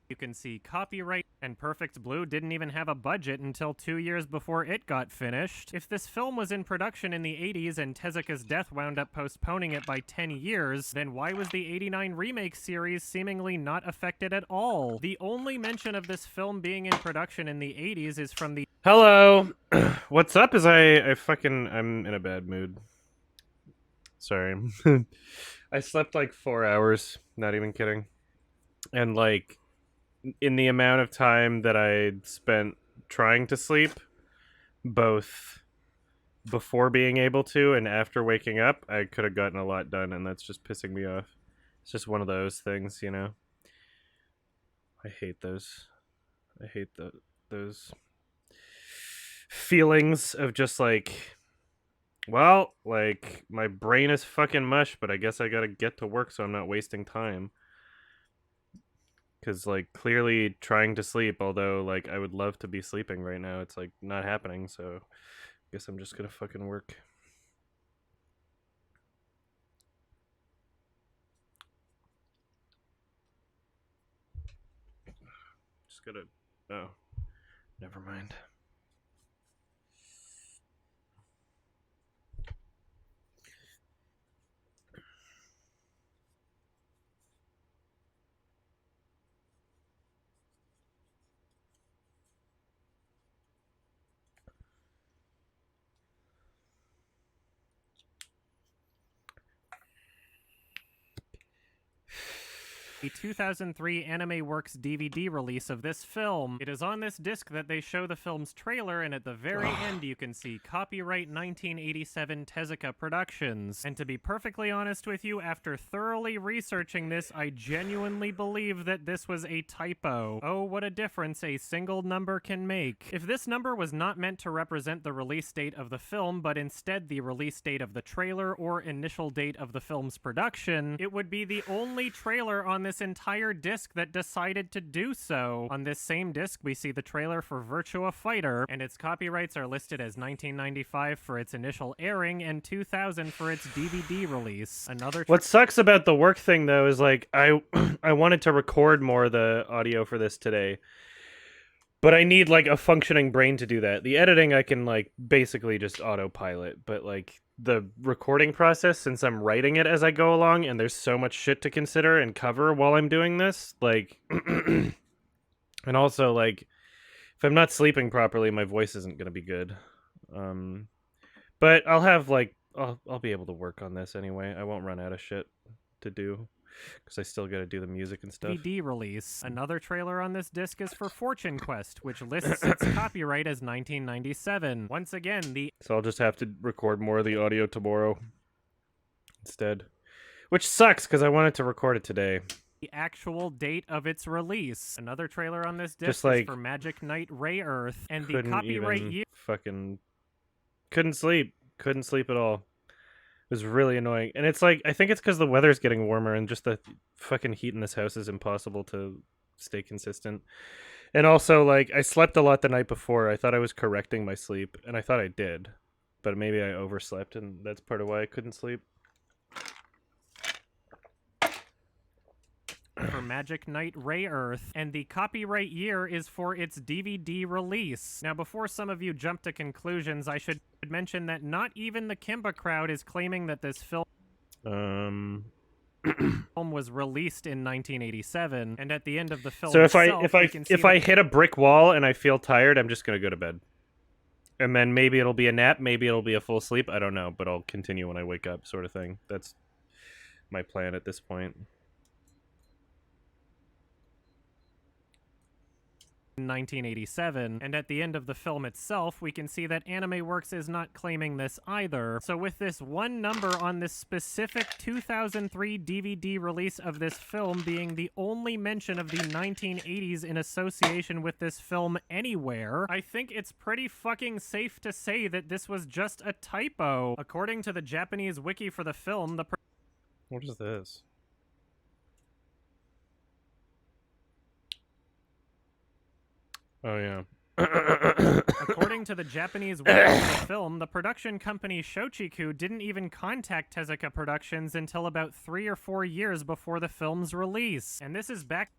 You can see copyright, and Perfect Blue didn't even have a budget until 2 years before it got finished. If this film was in production in the 80s and Tezuka's death wound up postponing it by 10 years, then why was the 89 remake series seemingly not affected at all? The only mention of this film being in production in the 80s is from the— Hello! What's up is I'm in a bad mood. Sorry. I slept like 4 hours, not even kidding. And like, in the amount of time that I spent trying to sleep, both before being able to and after waking up, I could have gotten a lot done, and that's just pissing me off. It's just one of those things, you know? I hate those. I hate those feelings of just like, well, like, my brain is fucking mush, but I guess I gotta get to work so I'm not wasting time. Because, like, clearly trying to sleep, although, like, I would love to be sleeping right now, it's, like, not happening, so I guess I'm just gonna fucking work. Just gotta... Oh. Never mind. the 2003 Anime Works DVD release of this film. It is on this disc that they show the film's trailer, and at the very end you can see copyright 1987 Tezuka Productions. And to be perfectly honest with you, after thoroughly researching this, I genuinely believe that this was a typo. Oh, what a difference a single number can make. If this number was not meant to represent the release date of the film, but instead the release date of the trailer or initial date of the film's production, it would be the only trailer on this entire disc that decided to do so. On this same disc, we see the trailer for Virtua Fighter, and its copyrights are listed as 1995 for its initial airing and 2000 for its DVD release. What sucks about the work thing, though, is, like, I wanted to record more of the audio for this today, but I need, like, a functioning brain to do that. The editing I can, like, basically just autopilot, but, like, the recording process, since I'm writing it as I go along and there's so much shit to consider and cover while I'm doing this, like, and also, like, if I'm not sleeping properly, my voice isn't gonna be good. But I'll have, like, I'll be able to work on this anyway. I won't run out of shit to do, because I still gotta do the music and stuff. DVD release. Another trailer on this disc is for Fortune Quest, which lists its copyright as 1997. Once again, So I'll just have to record more of the audio tomorrow instead. Which sucks, because I wanted to record it today. The actual date of its release. Another trailer on this disc Just, like, is for Magic Knight Ray Earth, and the copyright year. Couldn't sleep. Couldn't sleep at all. It was really annoying. And it's like, I think it's because the weather's getting warmer and just the fucking heat in this house is impossible to stay consistent. And also, like, I slept a lot the night before. I thought I was correcting my sleep, and I thought I did. But maybe I overslept, and that's part of why I couldn't sleep. For Magic Knight Ray Earth, and the copyright year is for its DVD release. Now, before some of you jump to conclusions, I should mention that not even the Kimba crowd is claiming that this film was released in 1987, and at the end of the film so itself, if I hit a brick wall and I feel tired, I'm just gonna go to bed. And then maybe it'll be a nap, maybe it'll be a full sleep, I don't know, but I'll continue when I wake up, sort of thing. That's my plan at this point. 1987, and at the end of the film itself, we can see that Anime Works is not claiming this either. So with this one number on this specific 2003 DVD release of this film being the only mention of the 1980s in association with this film anywhere, I think it's pretty fucking safe to say that this was just a typo. According to the Japanese wiki for the film, What is this? Oh, yeah. According to the Japanese wiki for the film, the production company Shochiku didn't even contact Tezuka Productions until about 3 or 4 years before the film's release. And this is back...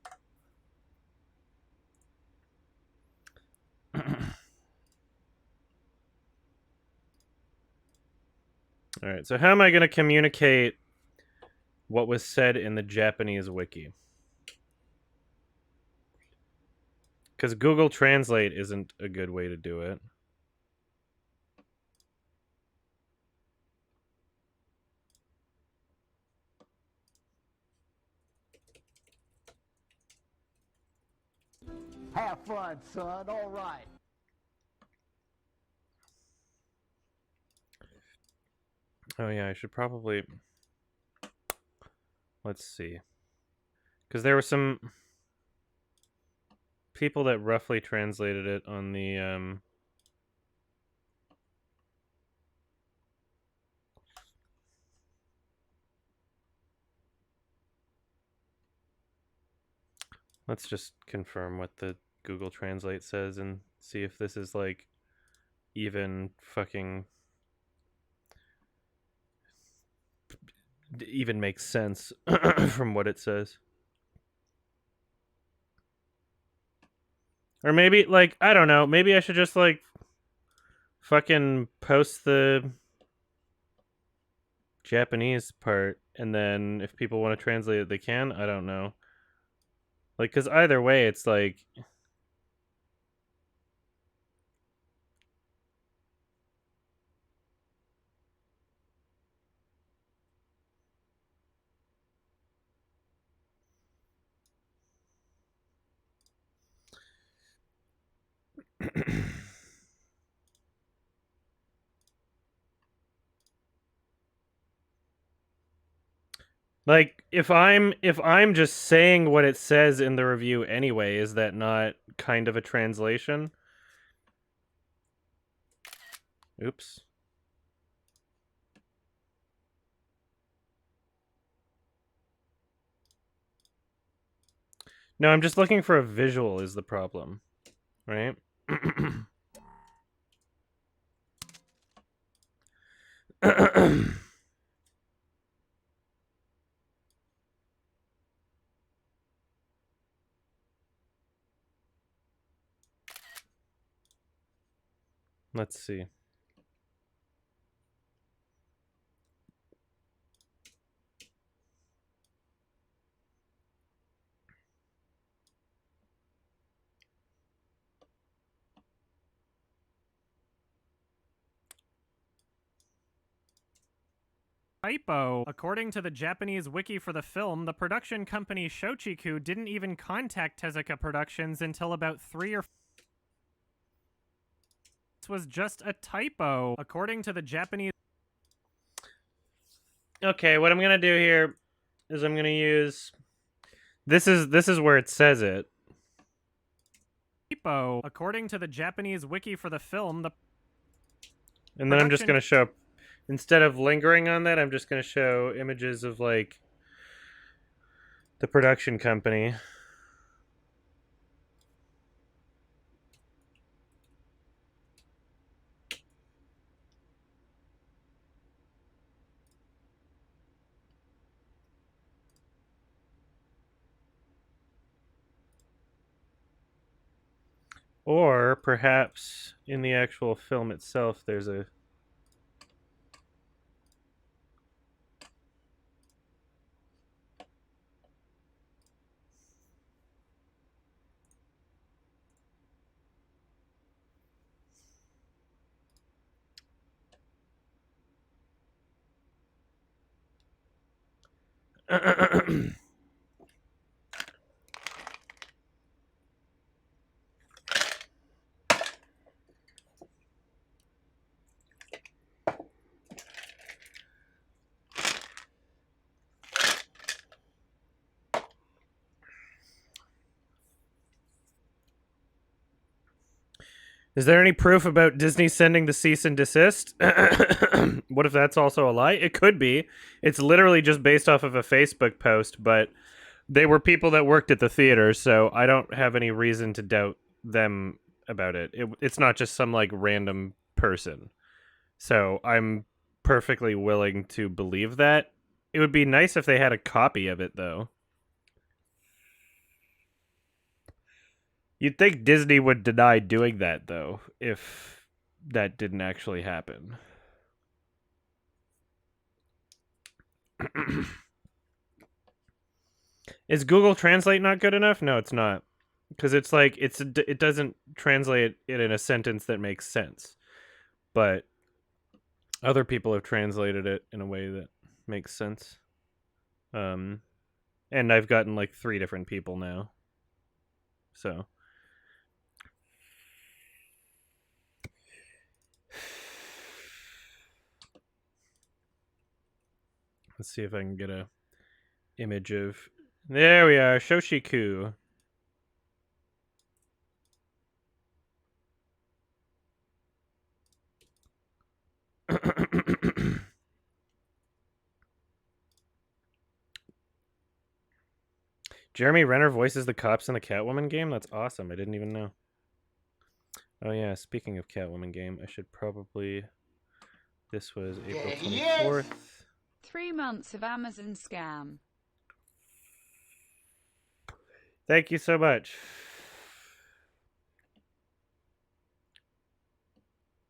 All right, so how am I going to communicate what was said in the Japanese wiki? Because Google Translate isn't a good way to do it. Have fun, son. All right. Oh yeah, I should probably... Let's see. Because there were some people that roughly translated it on the... Let's just confirm what the Google Translate says and see if this is like even fucking even makes sense from what it says. Or maybe like I don't know, maybe I should just like fucking post the Japanese part and then if people want to translate it they can. I don't know. Like, because either way, it's like... Like if I'm just saying what it says in the review anyway, is that not kind of a translation? Oops. No, I'm just looking for a visual is the problem, right? Let's see. Typo. According to the Japanese wiki for the film, the production company Shochiku didn't even contact Tezuka Productions until about 3 or... This was just a typo. According to the Japanese... Okay, what I'm gonna do here is I'm gonna use... This is where it says it. Typo. According to the Japanese wiki for the film, the... And then I'm just gonna show... Instead of lingering on that, I'm just going to show images of, like, the production company. Or perhaps in the actual film itself, there's a... Is there any proof about Disney sending the cease and desist? What if that's also a lie? It could be. It's literally just based off of a Facebook post, but they were people that worked at the theater, so I don't have any reason to doubt them about it. It's not just some like random person. So I'm perfectly willing to believe that. It would be nice if they had a copy of it, though. You'd think Disney would deny doing that, though, if that didn't actually happen. Is Google Translate not good enough? No, it's not. Because it's like, it doesn't translate it in a sentence that makes sense. But other people have translated it in a way that makes sense. And I've gotten like 3 different people now. So... let's see if I can get a image of... There we are, Shoshiku. Jeremy Renner voices the cops in the Catwoman game? That's awesome. I didn't even know. Oh yeah, speaking of Catwoman game, I should probably... This was April 24th. 3 months of Amazon scam. Thank you so much.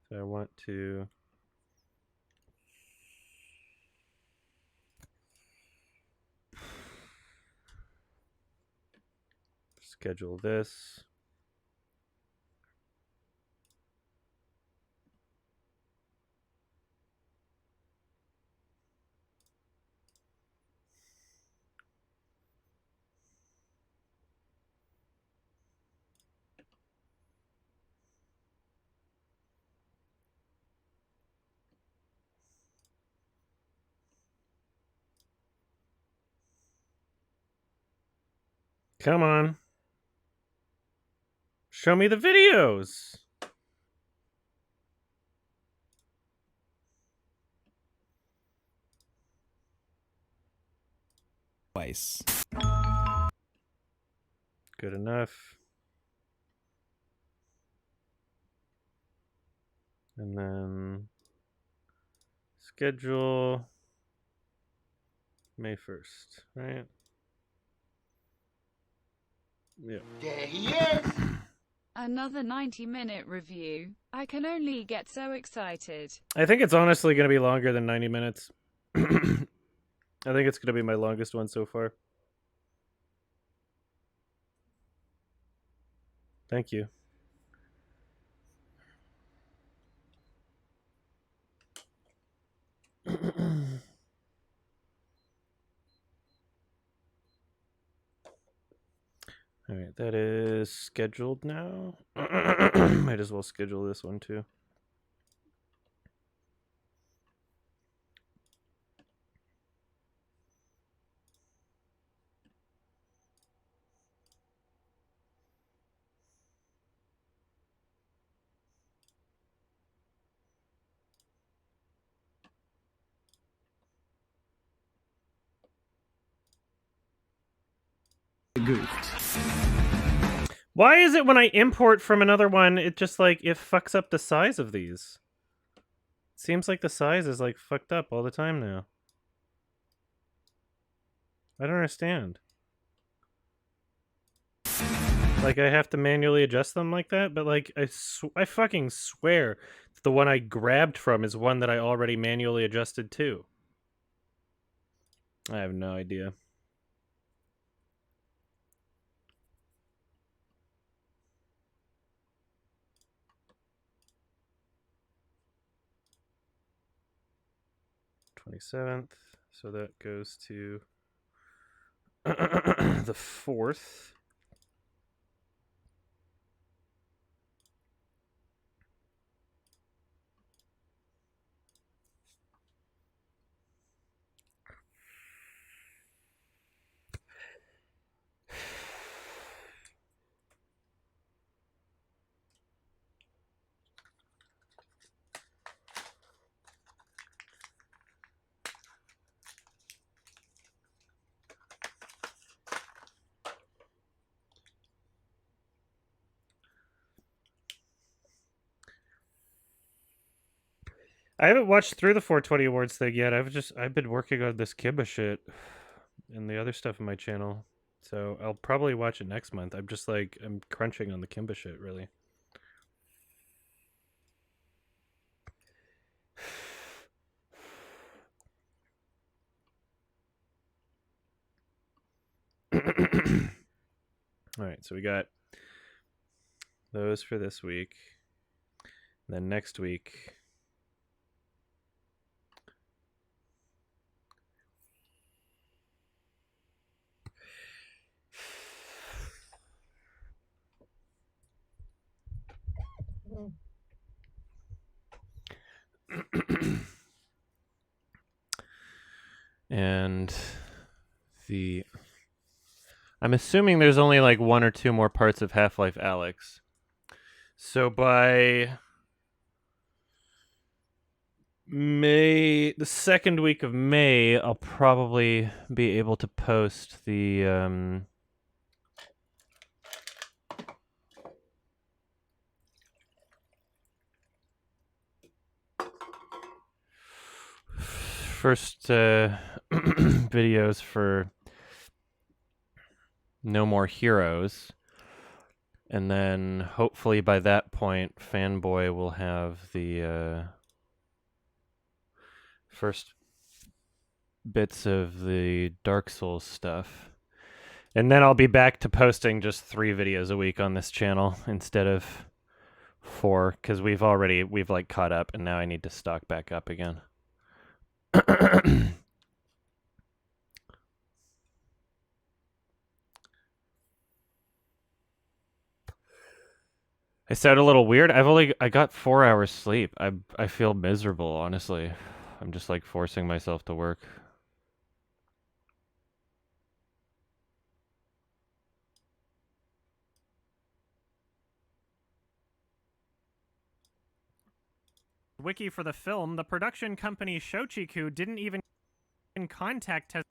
So I want to... schedule this. Come on. Show me the videos. Twice. Good enough. And then schedule May 1st, right? Yeah. There he is! Another 90-minute review. I can only get so excited. I think it's honestly going to be longer than 90 minutes. I think it's going to be my longest one so far. Thank you. All right, that is scheduled now. Might as well schedule this one too. Why is it when I import from another one, it just like, it fucks up the size of these? It seems like the size is like fucked up all the time now. I don't understand. Like, I have to manually adjust them like that, but like, I fucking swear the one I grabbed from is one that I already manually adjusted too. I have no idea. .27th, so that goes to the 4th. I haven't watched through the 420 awards thing yet. I've been working on this Kimba shit and the other stuff on my channel. So I'll probably watch it next month. I'm crunching on the Kimba shit really. All right, so we got those for this week. And then next week, and I'm assuming there's only like 1 or 2 more parts of Half-Life Alyx. So by the second week of May, I'll probably be able to post the first videos for No More Heroes. And then hopefully by that point, Fanboy will have the first bits of the Dark Souls stuff. And then I'll be back to posting just 3 videos a week on this channel instead of 4, because we've like caught up, and now I need to stock back up again. I sound a little weird. I got 4 hours sleep. I feel miserable, honestly. I'm just like forcing myself to work. Wiki for the film, the production company Shochiku didn't even contact Tezuka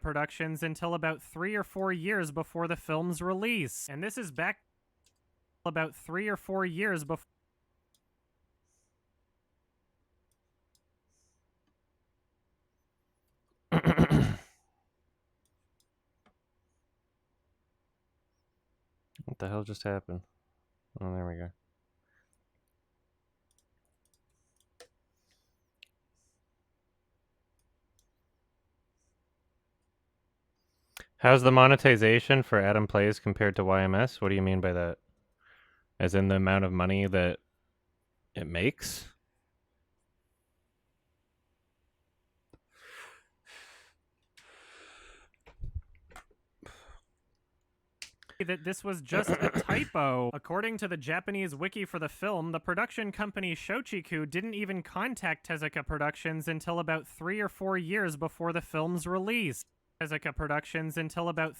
Productions until about 3 or 4 years before the film's release. And this is back about 3 or 4 years before. What the hell just happened? Oh, there we go. How's the monetization for Adam Plays compared to YMS? What do you mean by that? As in the amount of money that it makes? That this was just a typo. According to the Japanese wiki for the film, the production company Shochiku didn't even contact Tezuka Productions until about 3 or 4 years before the film's release. Tezuka Productions until about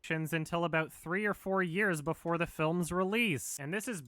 until about 3 or 4 years before the film's release. And this is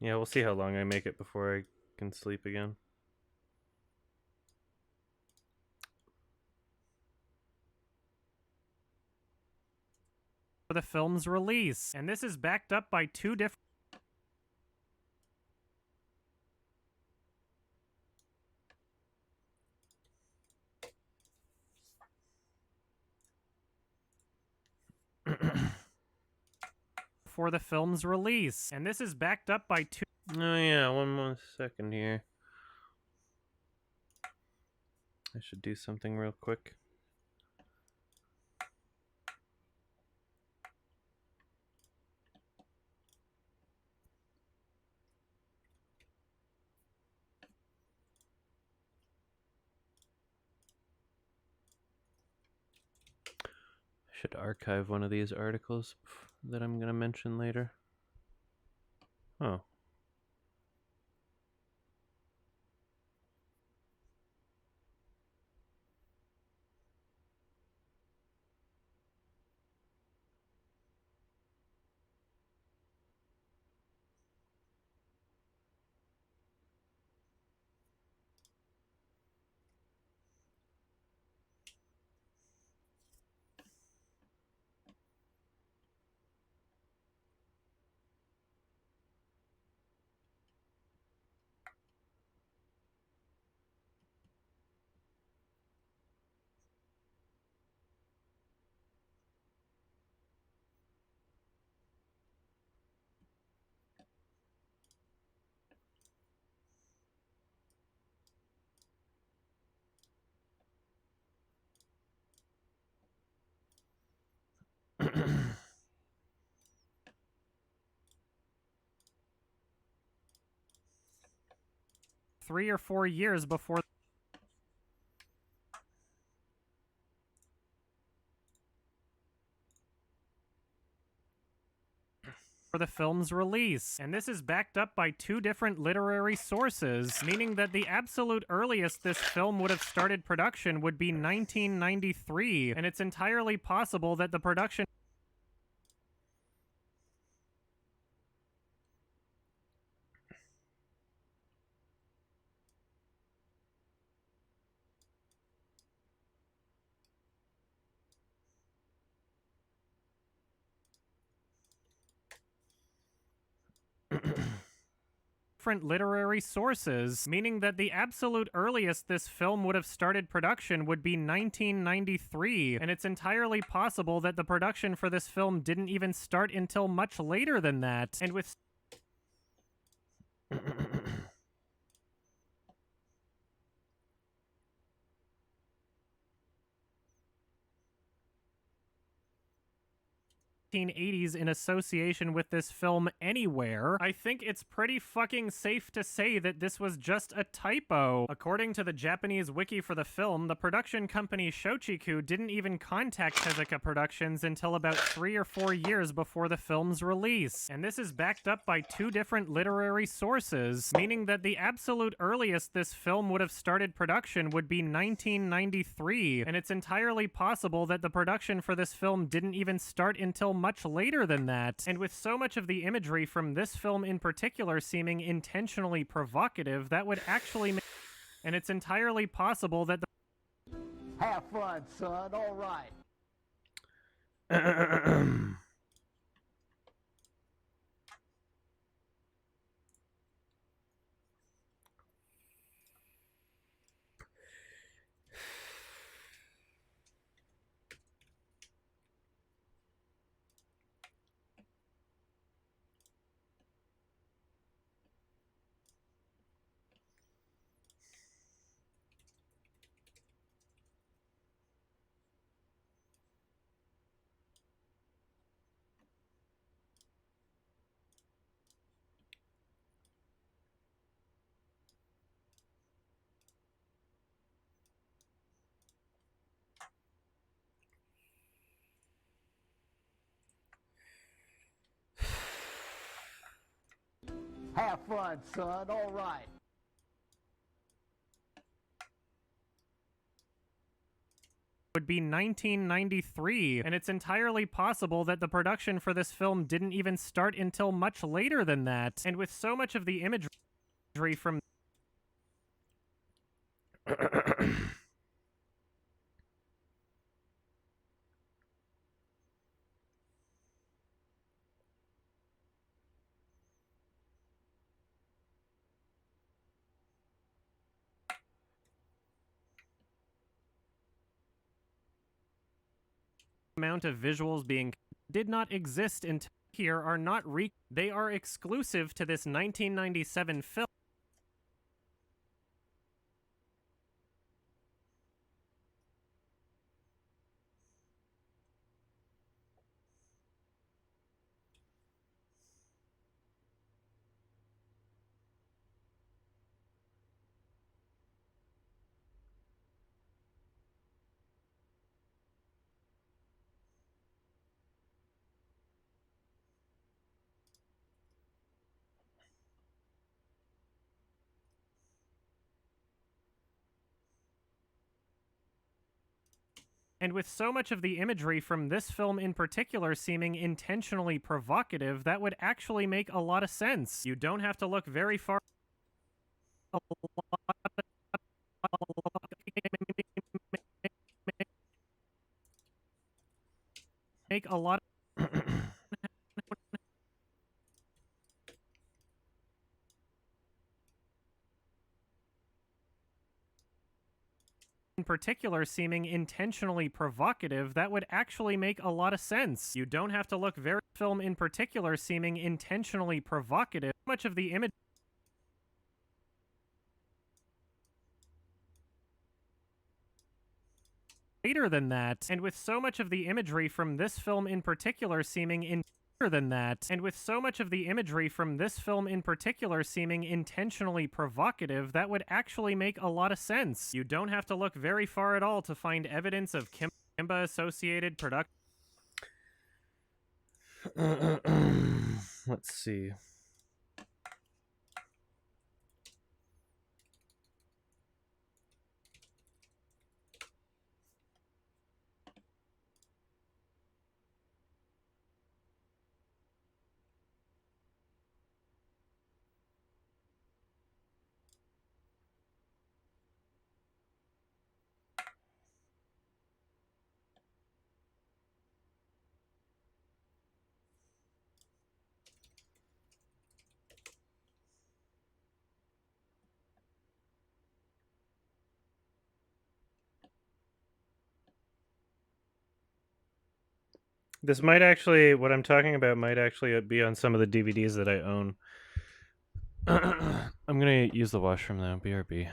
Yeah, we'll see how long I make it before I can sleep again. For the film's release, and this is backed up by two different for the film's release, and this is backed up by two. Oh yeah, one more second here. I should do something real quick. I should archive one of these articles that I'm going to mention later. Oh. Three or 4 years before the film's release, and this is backed up by two different literary sources, meaning that the absolute earliest this film would have started production would be 1993, and it's entirely possible that the production 'Different literary sources, meaning that the absolute earliest this film would have started production would be 1993, and it's entirely possible that the production for this film didn't even start until much later than that, and with 1980s in association with this film anywhere, I think it's pretty fucking safe to say that this was just a typo. According to the Japanese wiki for the film, the production company Shochiku didn't even contact Tezuka Productions until about 3 or 4 years before the film's release. And this is backed up by two different literary sources, meaning that the absolute earliest this film would have started production would be 1993, and it's entirely possible that the production for this film didn't even start until much later than that, and with so much of the imagery from this film in particular seeming intentionally provocative, that would actually make... And it's entirely possible that the... Have fun, son. All right. Have fun, son. All right. would be 1993, and it's entirely possible that the production for this film didn't even start until much later than that. And with so much of the imagery from amount of visuals being did not exist until here are not they are exclusive to this 1997 film. And with so much of the imagery from this film in particular seeming intentionally provocative, that would actually make a lot of sense. You don't have to look very far. Make a lot in particular seeming intentionally provocative, that would actually make a lot of sense. You don't have to look very film in particular seeming intentionally provocative. Much of the image later than that, and with so much of the imagery from this film in particular seeming than that, and with so much of the imagery from this film in particular seeming intentionally provocative, that would actually make a lot of sense. You don't have to look very far at all to find evidence of Kimba associated production. Let's see. This might actually, what I'm talking about might actually be on some of the DVDs that I own. I'm gonna use the washroom now. BRB.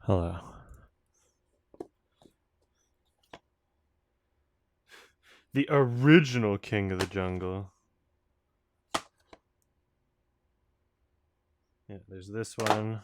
Hello. The original King of the Jungle. Yeah, there's this one.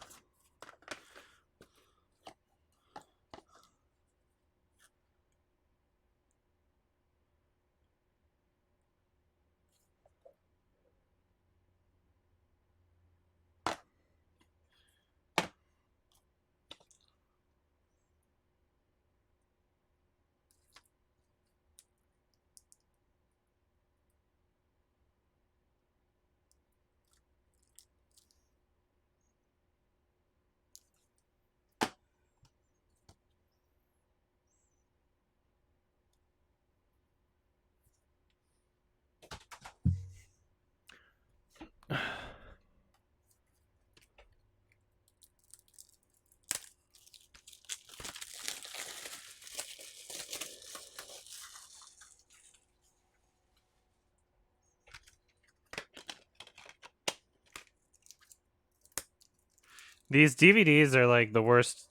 These DVDs are like the worst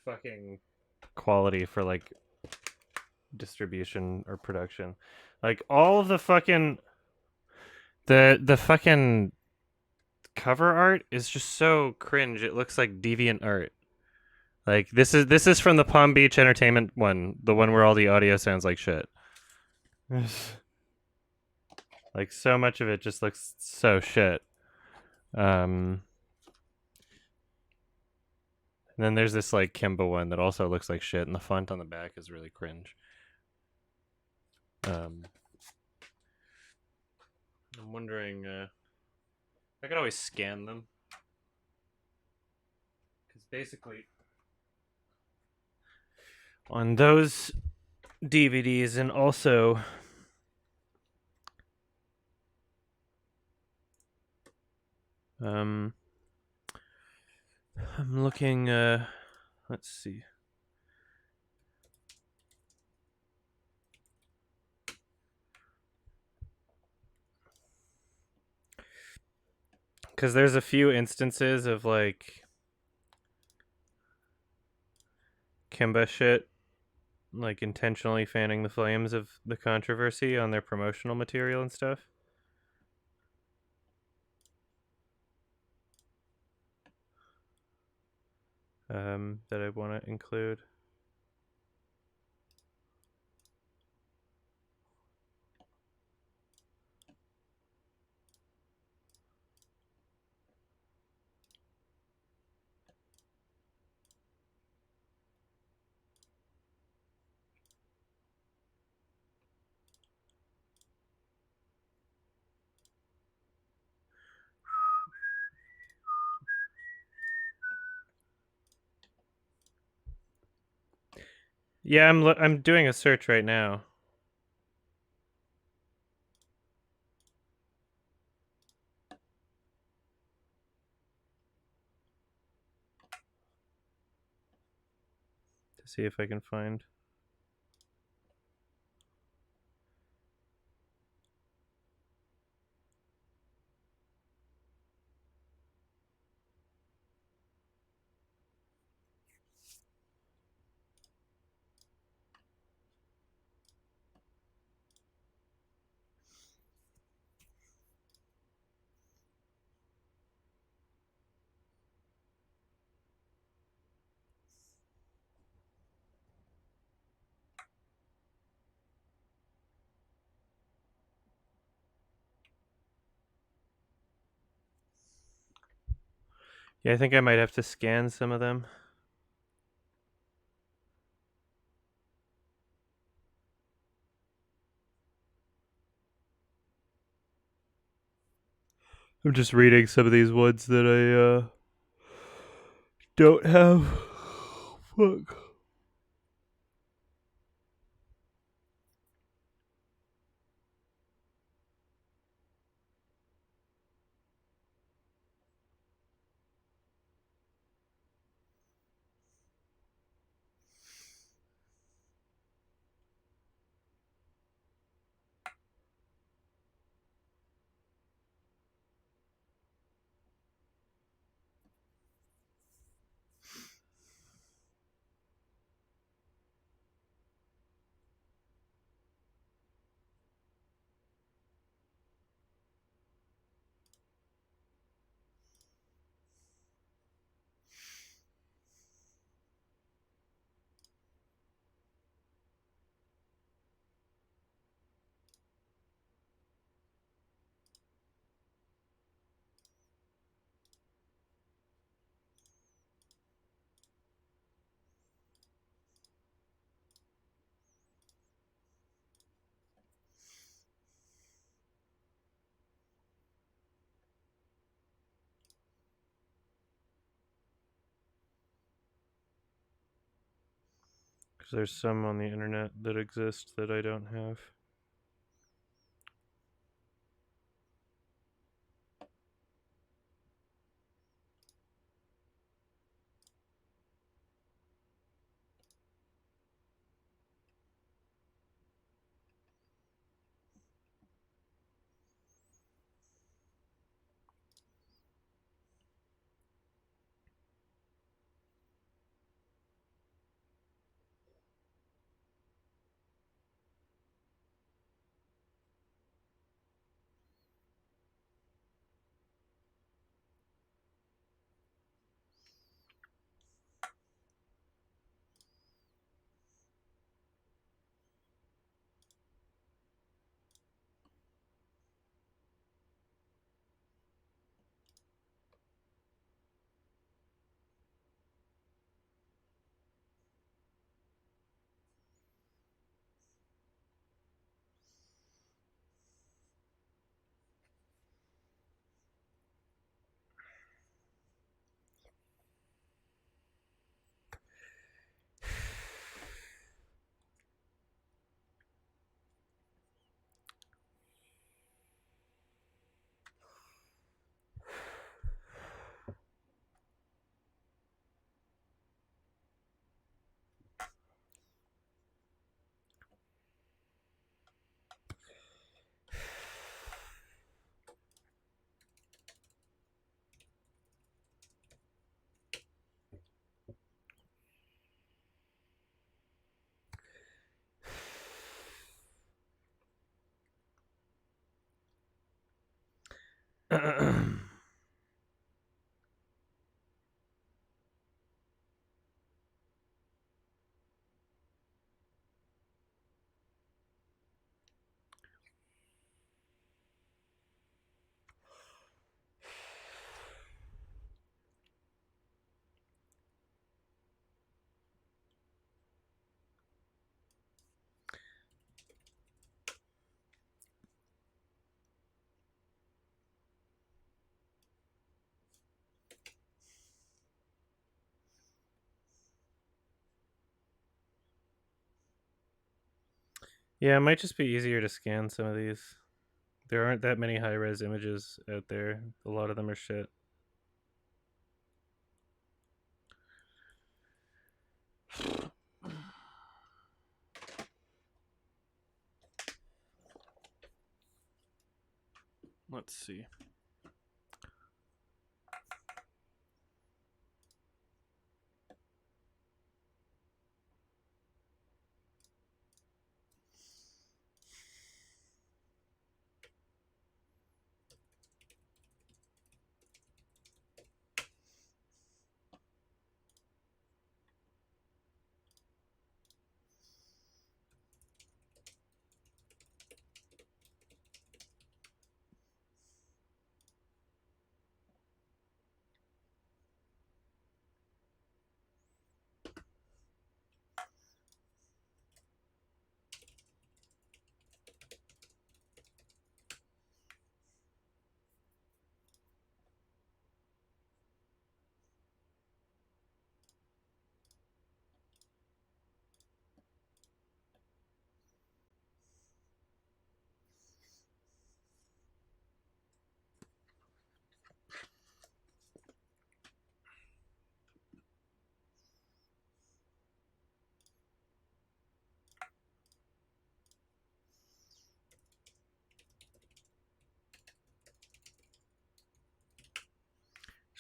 fucking quality for like distribution or production. Like all of the fucking the fucking cover art is just so cringe. It looks like deviant art. Like this is from the Palm Beach Entertainment one, the one where all the audio sounds like shit. Like so much of it just looks so shit. And then there's this like Kimba one that also looks like shit, and the font on the back is really cringe. I'm wondering, I could always scan them. Because basically, on those DVDs, and also I'm looking, let's see. Because there's a few instances of like Kimba shit, like intentionally fanning the flames of the controversy on their promotional material and stuff. That I want to include. Yeah, I'm doing a search right now. To see if I can find. Yeah, I think I might have to scan some of them. I'm just reading some of these ones that I don't have. Fuck. Because there's some on the internet that exist that I don't have. Yeah, it might just be easier to scan some of these. There aren't that many high-res images out there. A lot of them are shit. Let's see.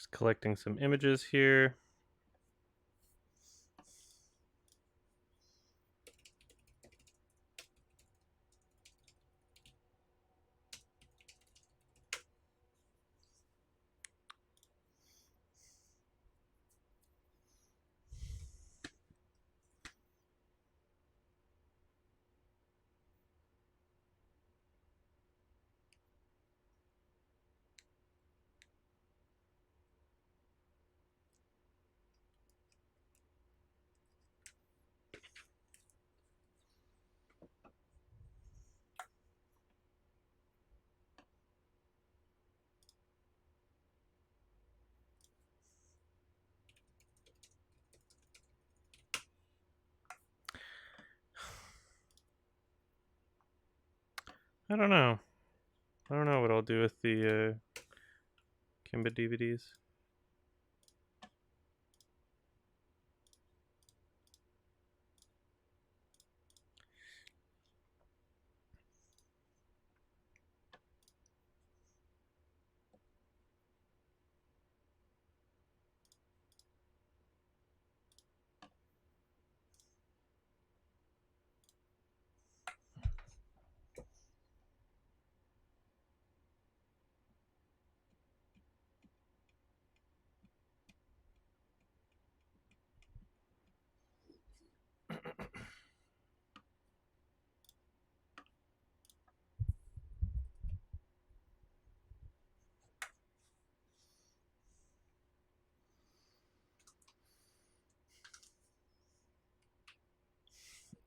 Just collecting some images here. I don't know. I don't know what I'll do with the Kimba DVDs.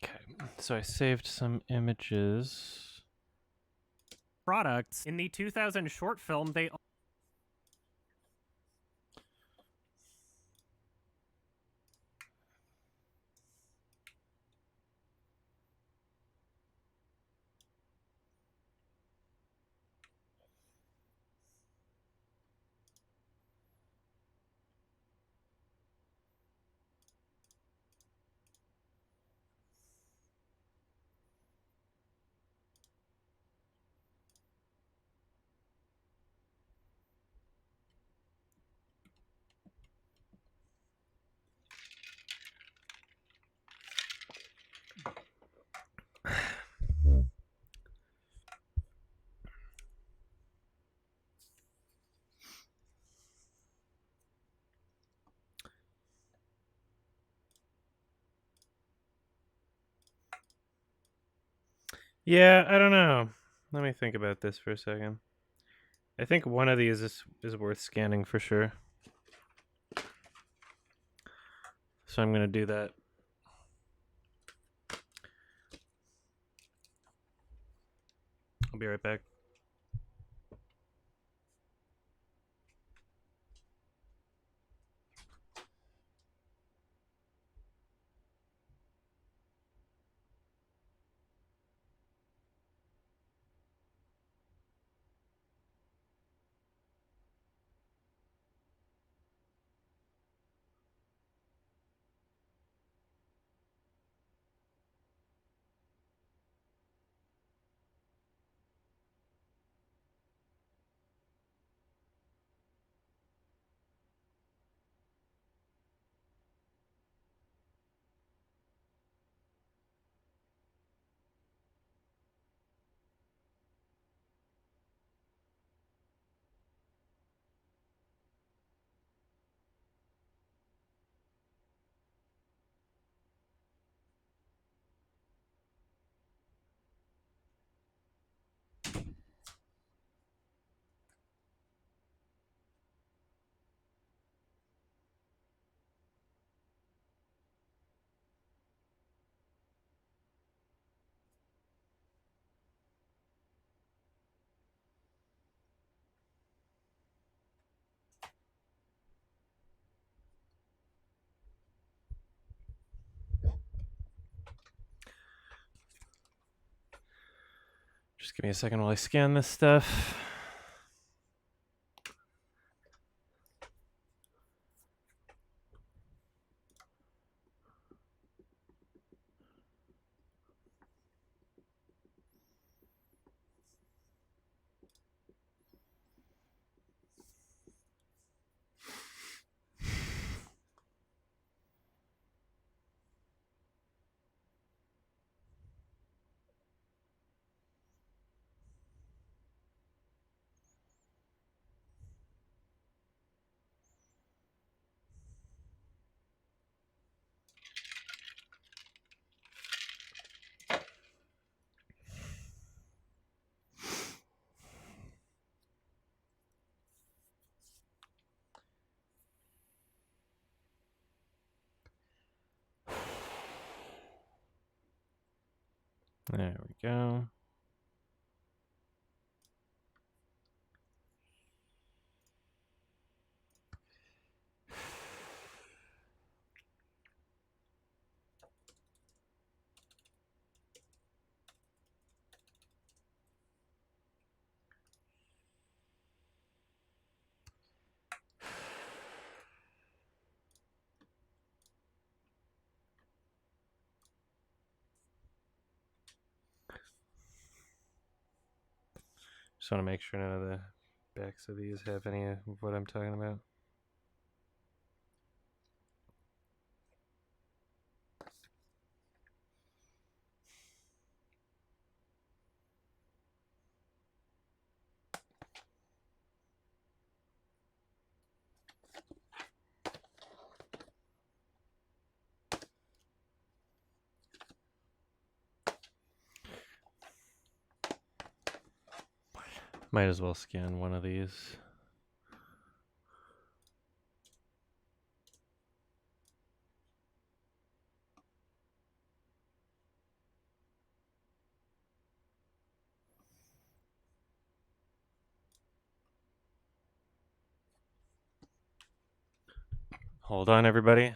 Okay, so I saved some images. Products. In the 2000 short film, they Yeah, I don't know. Let me think about this for a second. I think one of these is worth scanning for sure. So I'm gonna do that. I'll be right back. Just give me a second while I scan this stuff. There we go. Just want to make sure none of the backs of these have any of what I'm talking about. Might as well scan one of these. Hold on, everybody.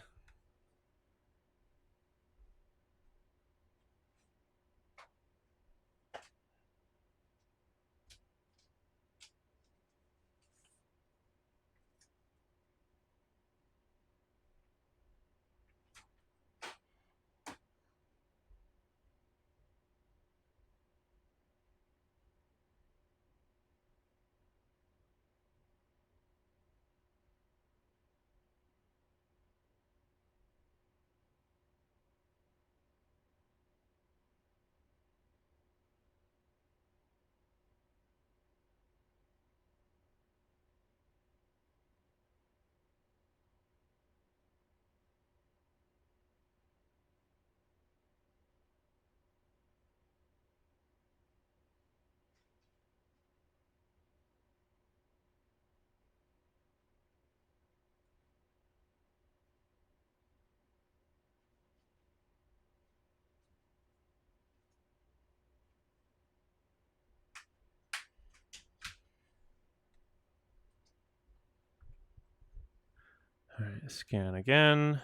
All right, scan again.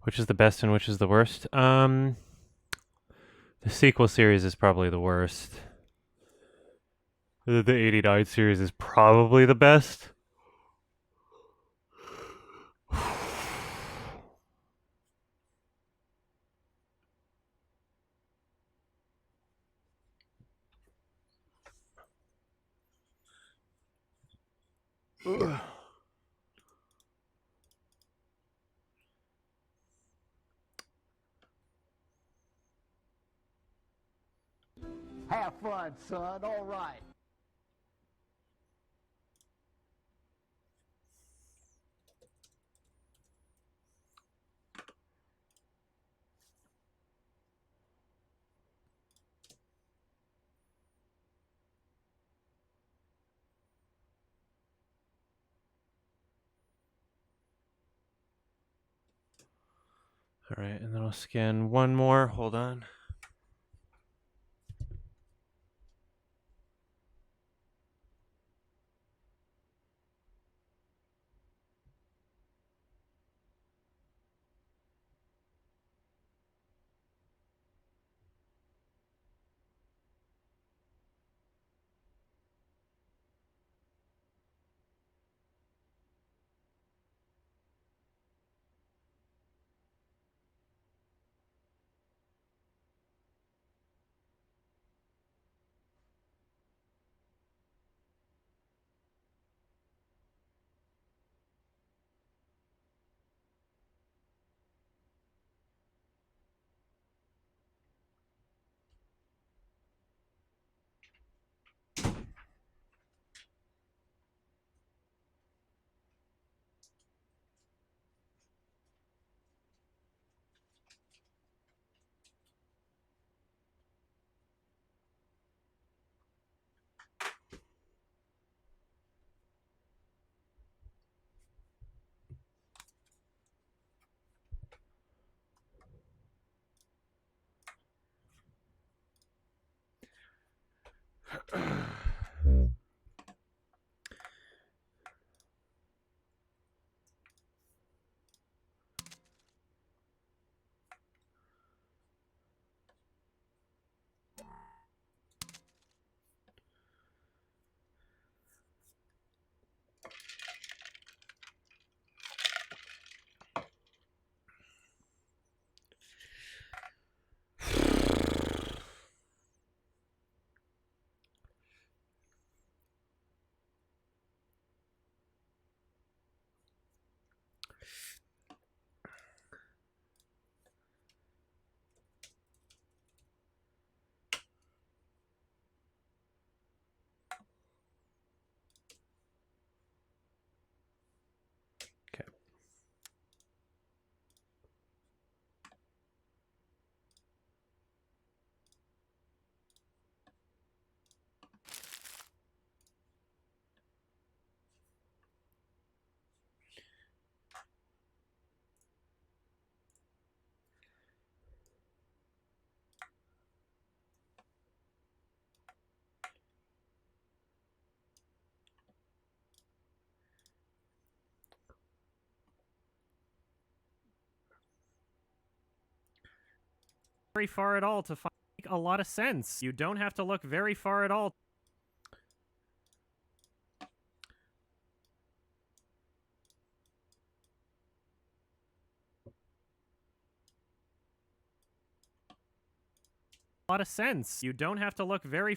Which is the best and which is the worst? The sequel series is probably the worst. The 89 series is probably the best. Have fun, son. All right. All right, and then I'll scan one more. Hold on. very far at all to find a lot of sense. You don't have to look very far at all. A lot of sense. You don't have to look very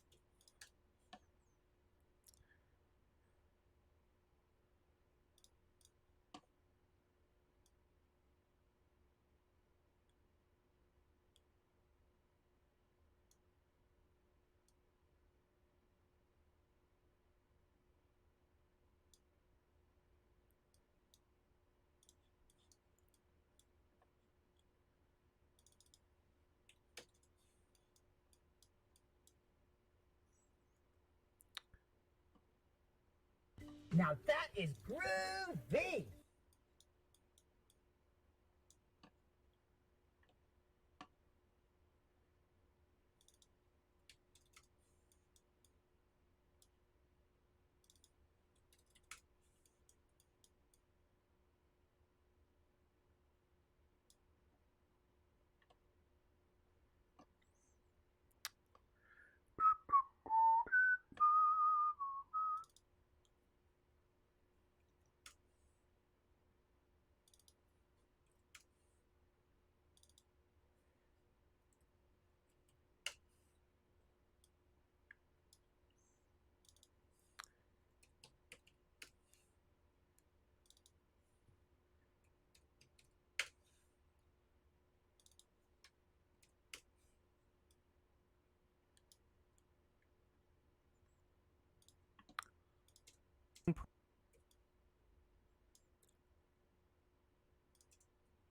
Now that is groovy!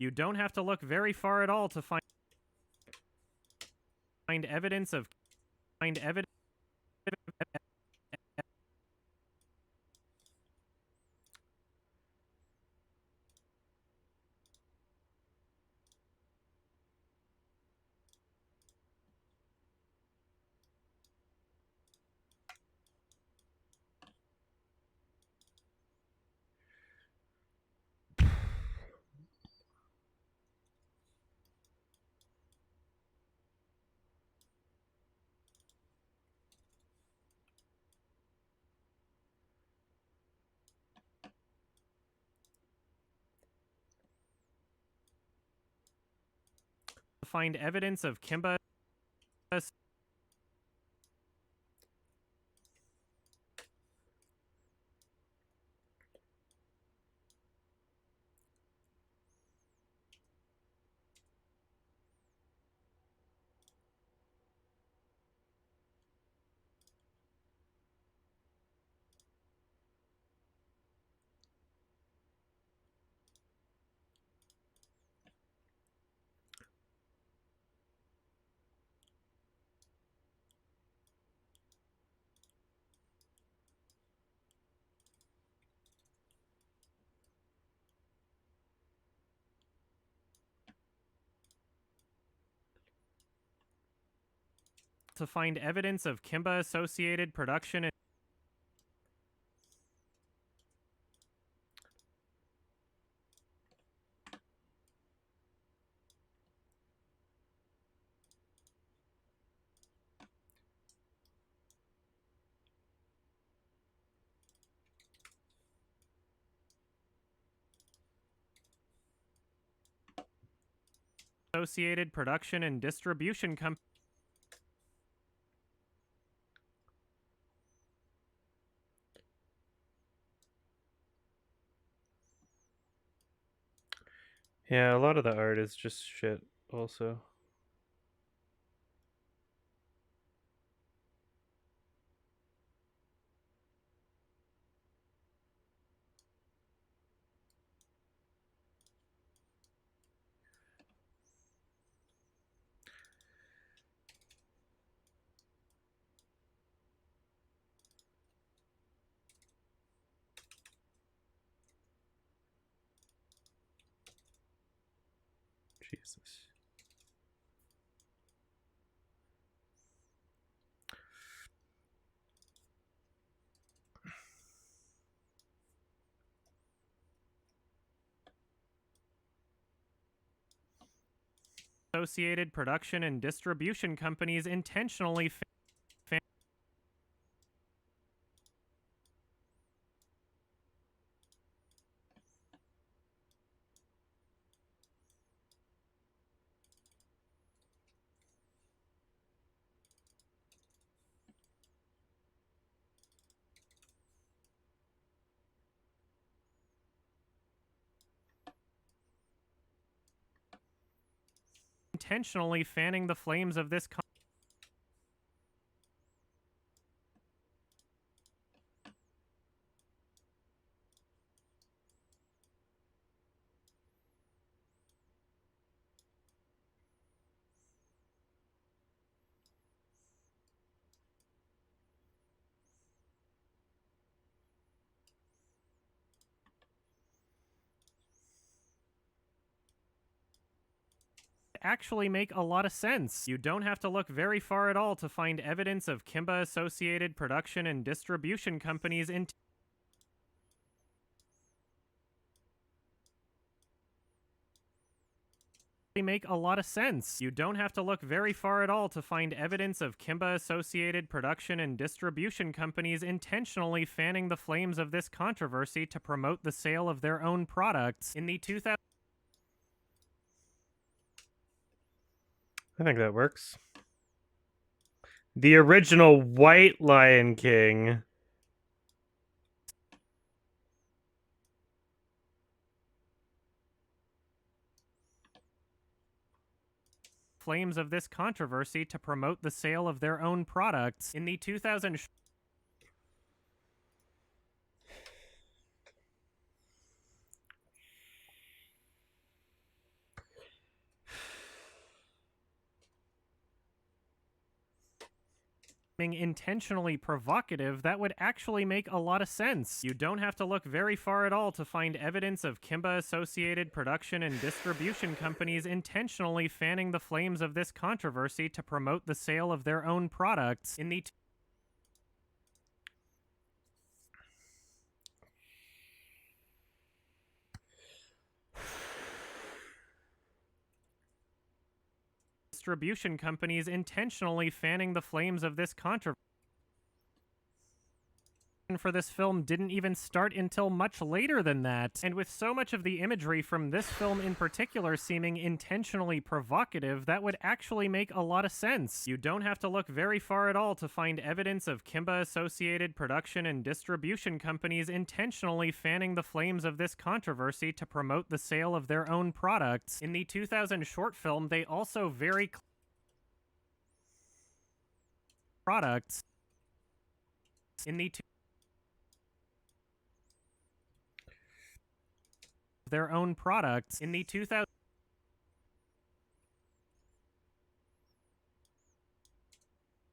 You don't have to look very far at all to find evidence of find evidence of Kimba to find evidence of Kimba associated production and associated production and distribution company. Yeah, a lot of the art is just shit also. Jesus. Associated production and distribution companies intentionally fanning the flames of this actually make a lot of sense. You don't have to look very far at all to find evidence of Kimba Associated production and distribution companies make a lot of sense. You don't have to look very far at all to find evidence of Kimba Associated production and distribution companies intentionally fanning the flames of this controversy to promote the sale of their own products. In the 2000 I think that works. The original White Lion King. flames of this controversy to promote the sale of their own products. In the 2000 intentionally provocative, that would actually make a lot of sense. You don't have to look very far at all to find evidence of Kimba Associated production and distribution companies intentionally fanning the flames of this controversy to promote the sale of their own products. In the distribution companies intentionally fanning the flames of this controversy for this film didn't even start until much later than that. And with so much of the imagery from this film in particular seeming intentionally provocative, that would actually make a lot of sense. You don't have to look very far at all to find evidence of Kimba Associated production and distribution companies intentionally fanning the flames of this controversy to promote the sale of their own products. In the 2000 short film, they also very products. In the their own products. In the 2000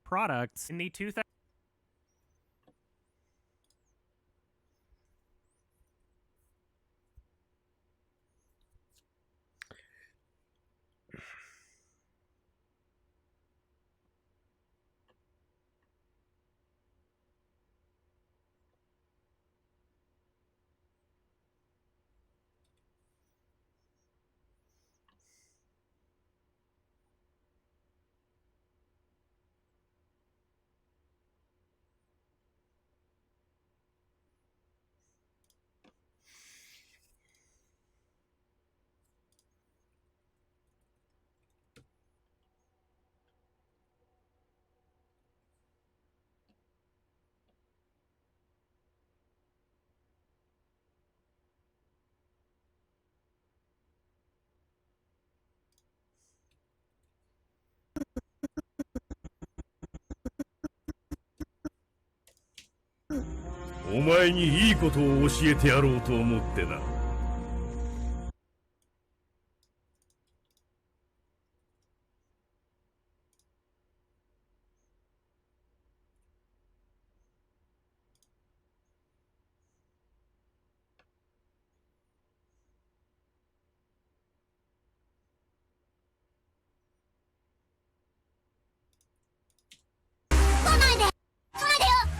products. In the 2000 お前にいいことを教えてやろうと思ってな。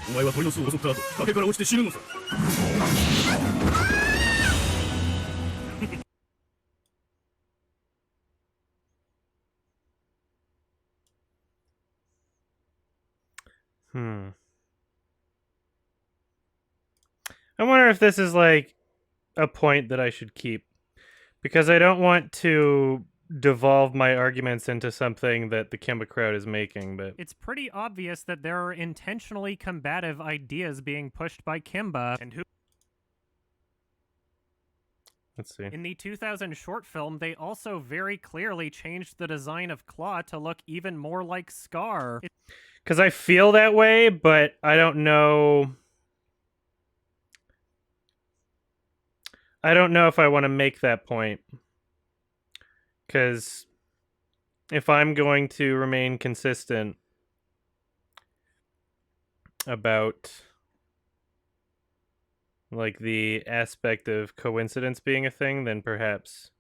お前は鳥の巣を襲った後、崖から落ちて死ぬのさ。I wonder if this is like a point that I should keep, because I don't want to devolve my arguments into something that the Kimba crowd is making, but It's pretty obvious that there are intentionally combative ideas being pushed by Kimba, and who let's see. in the 2000 short film, they also very clearly changed the design of Claw to look even more like Scar. Because I feel that way, but I don't know. I don't know if I want to make that point. Because if I'm going to remain consistent about like the aspect of coincidence being a thing, then perhaps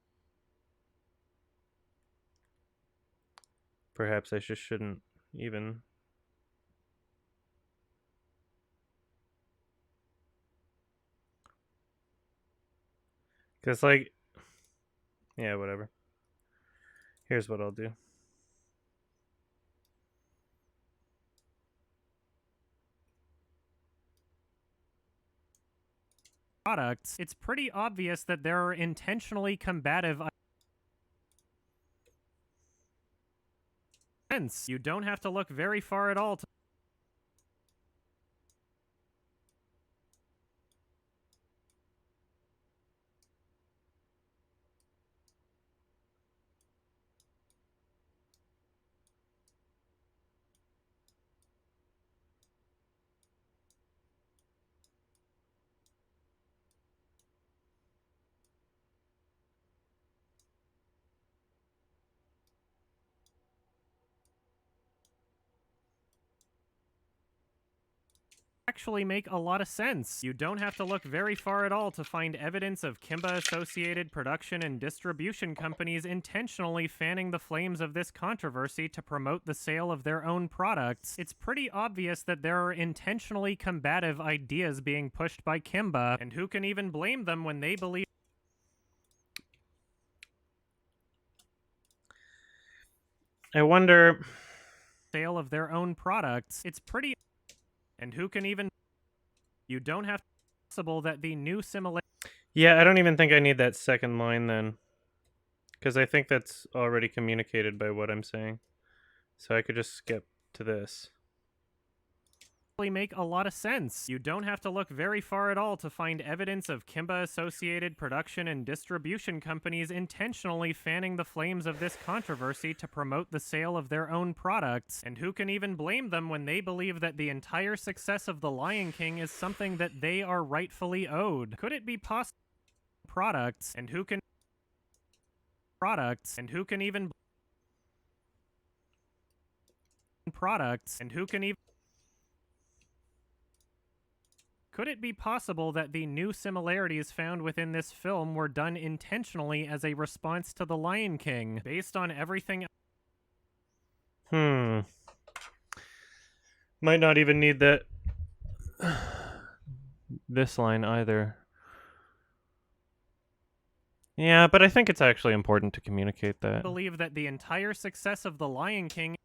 I just shouldn't even. Because, like, yeah, whatever. Here's what I'll do. Products, it's pretty obvious that there are intentionally combative hence, you don't have to look very far at all to actually make a lot of sense. You don't have to look very far at all to find evidence of Kimba-associated production and distribution companies intentionally fanning the flames of this controversy to promote the sale of their own products. It's pretty obvious that there are intentionally combative ideas being pushed by Kimba, and who can even blame them when they believe I wonder. sale of their own products. It's pretty and who can even you don't have to possible that the new similar Yeah, I don't even think I need that second line then. Because I think that's already communicated by what I'm saying. So I could just skip to this. make a lot of sense. You don't have to look very far at all to find evidence of Kimba-associated production and distribution companies intentionally fanning the flames of this controversy to promote the sale of their own products, and who can even blame them when they believe that the entire success of The Lion King is something that they are rightfully owed? Could it be possible products, and who can even products, and who can even could it be possible that the new similarities found within this film were done intentionally as a response to The Lion King, based on everything? Might not even need that. This line either. Yeah, but I think it's actually important to communicate that. Believe that the entire success of The Lion King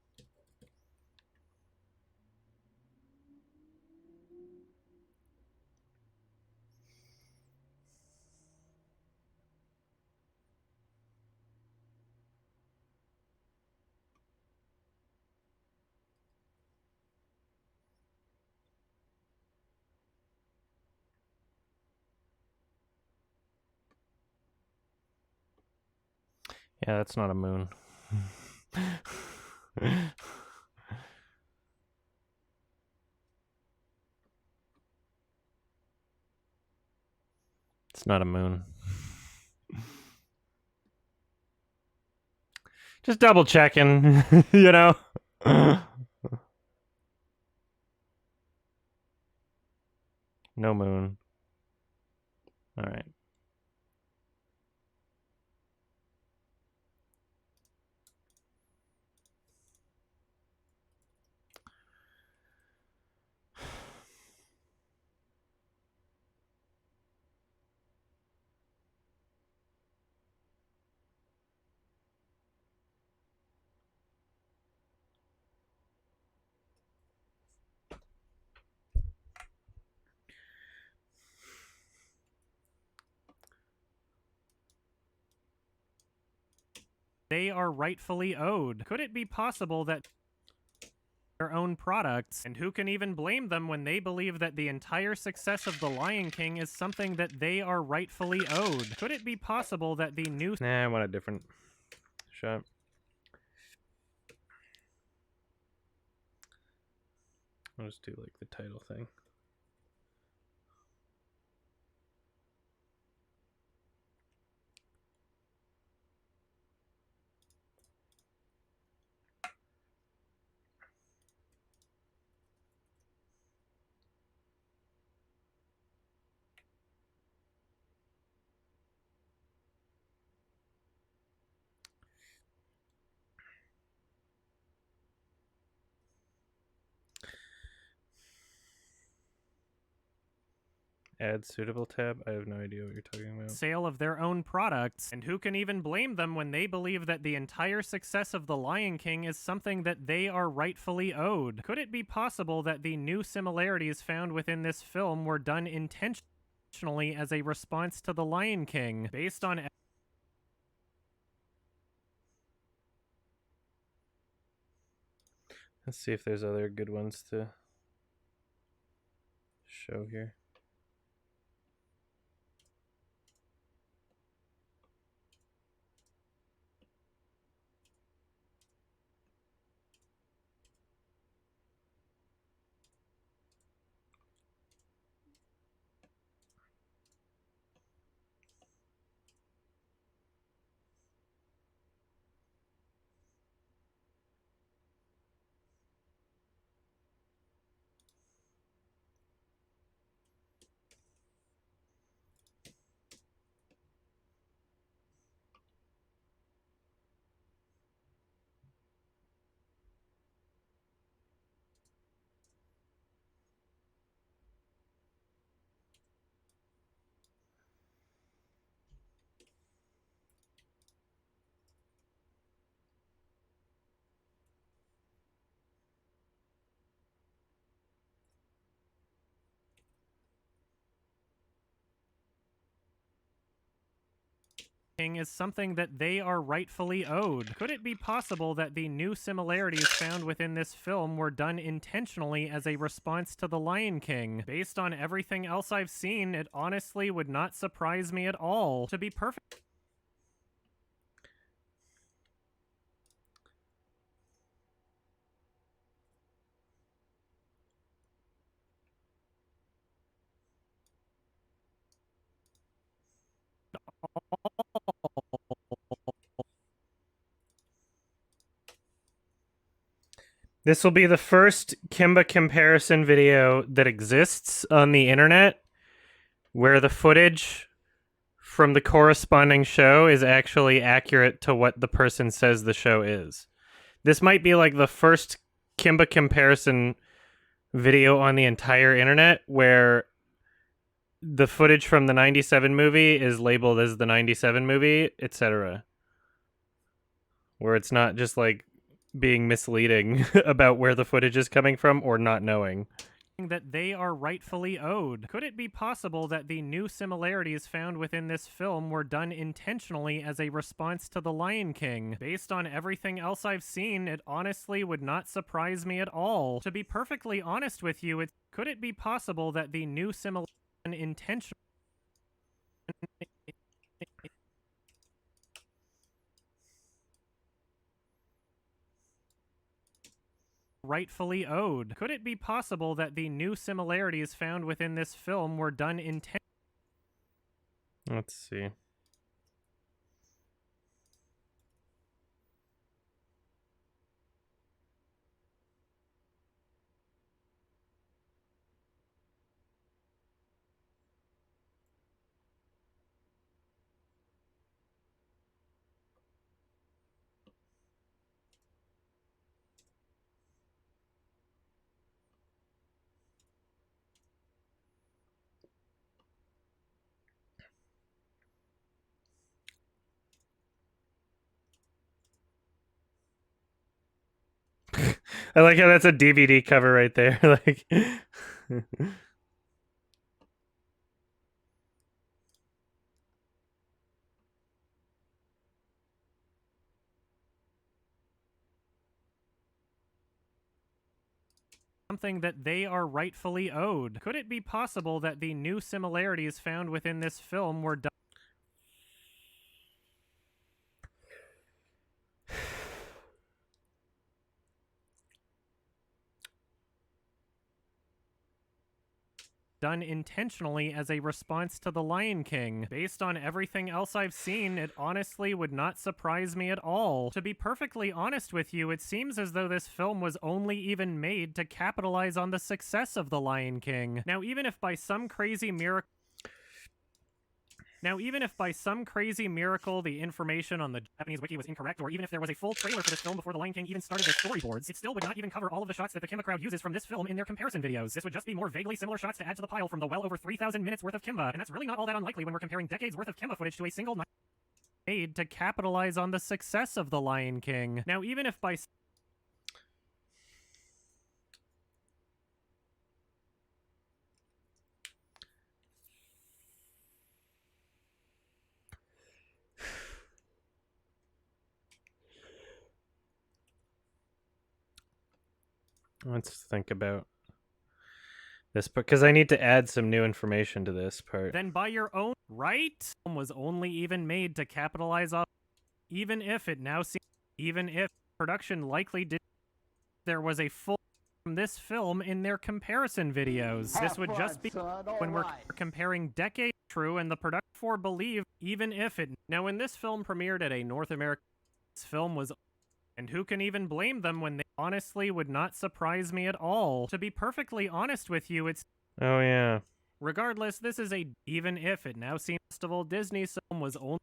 Yeah, that's not a moon. It's not a moon. Just double checking, you know? No moon. All right. they are rightfully owed? Could it be possible that their own products, and who can even blame them when they believe that the entire success of The Lion King is something that they are rightfully owed? Could it be possible that the new Nah, I want a different shot. I'll just do like the title thing. Add suitable tab? I have no idea what you're talking about. sale of their own products, and who can even blame them when they believe that the entire success of The Lion King is something that they are rightfully owed? Could it be possible that the new similarities found within this film were done intentionally as a response to The Lion King, based on Let's see if there's other good ones to show here. King is something that they are rightfully owed. Could it be possible that the new similarities found within this film were done intentionally as a response to The Lion King? Based on everything else I've seen, it honestly would not surprise me at all. To be perfect. This will be the first Kimba comparison video that exists on the internet where the footage from the corresponding show is actually accurate to what the person says the show is. This might be like the first Kimba comparison video on the entire internet where the footage from the 97 movie is labeled as the 97 movie, etc. Where it's not just like being misleading about where the footage is coming from or not knowing that they are rightfully owed. Could it be possible that the new similarities found within this film were done intentionally as a response to The Lion King? Based on everything else I've seen, it honestly would not surprise me at all. To be perfectly honest with you, could it be possible that the new similarities intentionally rightfully owed? Could it be possible that the new similarities found within this film were done intentionally? Let's see. I like how that's a DVD cover right there. Like, something that they are rightfully owed. Could it be possible that the new similarities found within this film were done intentionally as a response to The Lion King? Based on everything else I've seen, it honestly would not surprise me at all. To be perfectly honest with you, it seems as though this film was only even made to capitalize on the success of The Lion King. Now, even if by some crazy miracle the information on the Japanese wiki was incorrect, or even if there was a full trailer for this film before The Lion King even started their storyboards, it still would not even cover all of the shots that the Kimba crowd uses from this film in their comparison videos. This would just be more vaguely similar shots to add to the pile from the well over 3,000 minutes worth of Kimba, and that's really not all that unlikely when we're comparing decades worth of Kimba footage to a single night made to capitalize on the success of The Lion King. Now, even if by Let's think about this, because I need to add some new information to this part. then by your own right, film was only even made to capitalize off, even if production likely did, there was a full from this film in their comparison videos. This would just be when we're comparing decades true and the production for believe, even if it. Now, when this film premiered at a North American, this film was, and who can even blame them when they honestly would not surprise me at all. To be perfectly honest with you, it's Oh yeah. regardless, this is a even if it now seems festival Disney film was only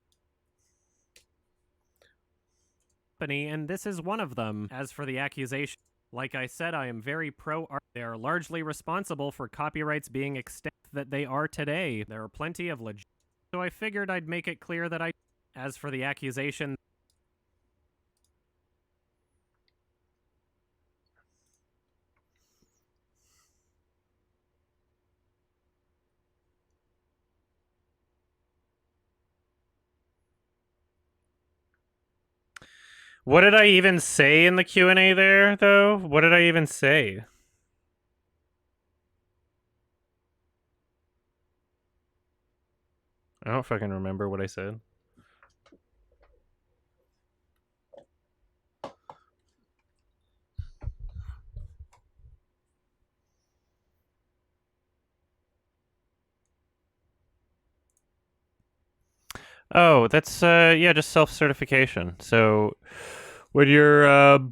company, and this is one of them. As for the accusation, like I said, I am very pro-art. They are largely responsible for copyrights being extended that they are today. There are plenty of legit. So I figured I'd make it clear that I. As for the accusation, What did I even say in the Q&A there, though? What did I even say? I don't fucking remember what I said. Oh, that's yeah, just self-certification. So when your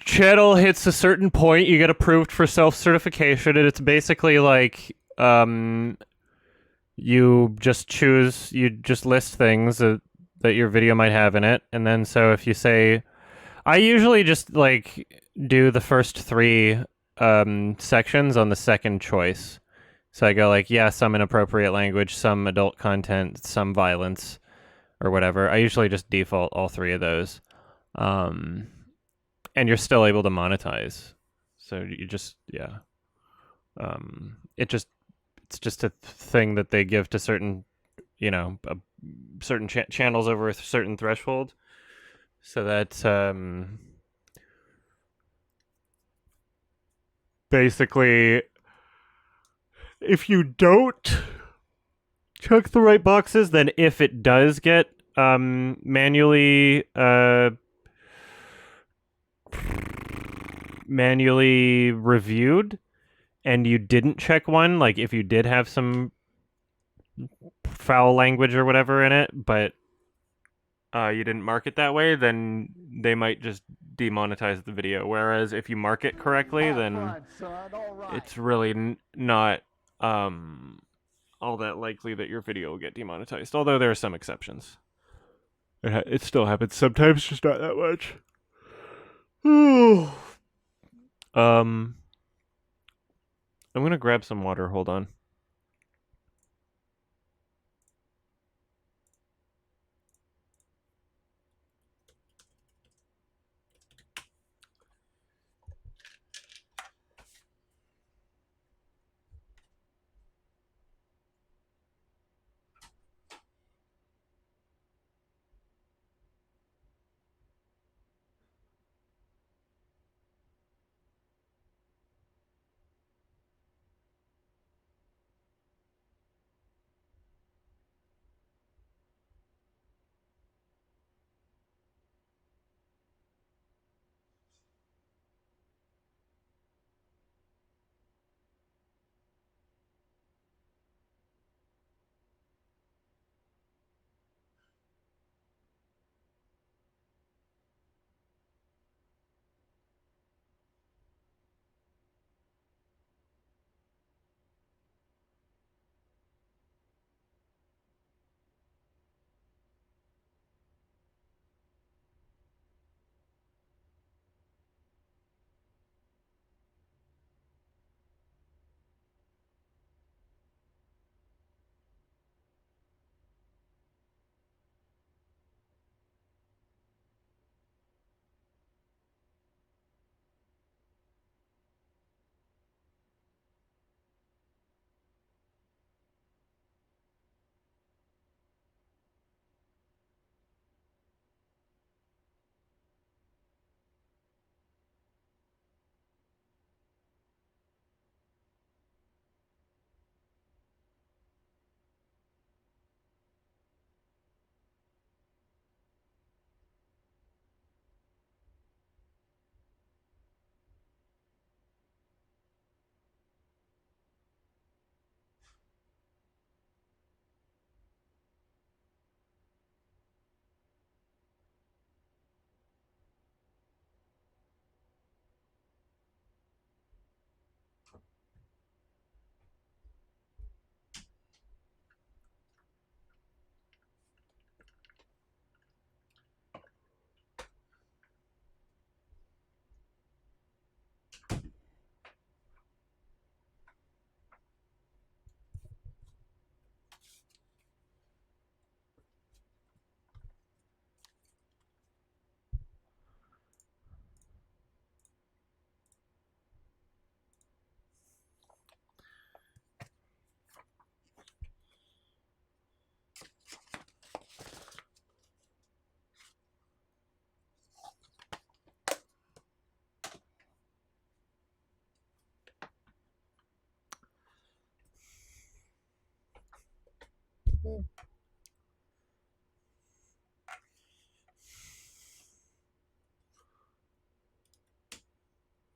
channel hits a certain point, you get approved for self-certification, and it's basically like you just list things that your video might have in it, and then so if you say, I usually just like do the first 3 sections on the second choice. So I go like, yeah, some inappropriate language, some adult content, some violence, or whatever. I usually just default all 3 of those. And you're still able to monetize. So you just, yeah. It's just a thing that they give to certain, certain channels over a certain threshold. So that, basically, if you don't check the right boxes, then if it does get manually reviewed and you didn't check one, like if you did have some foul language or whatever in it, but you didn't mark it that way, then they might just demonetize the video. Whereas if you mark it correctly, then it's really not all that likely that your video will get demonetized, although there are some exceptions. It still happens sometimes, just not that much. I'm gonna grab some water, hold on.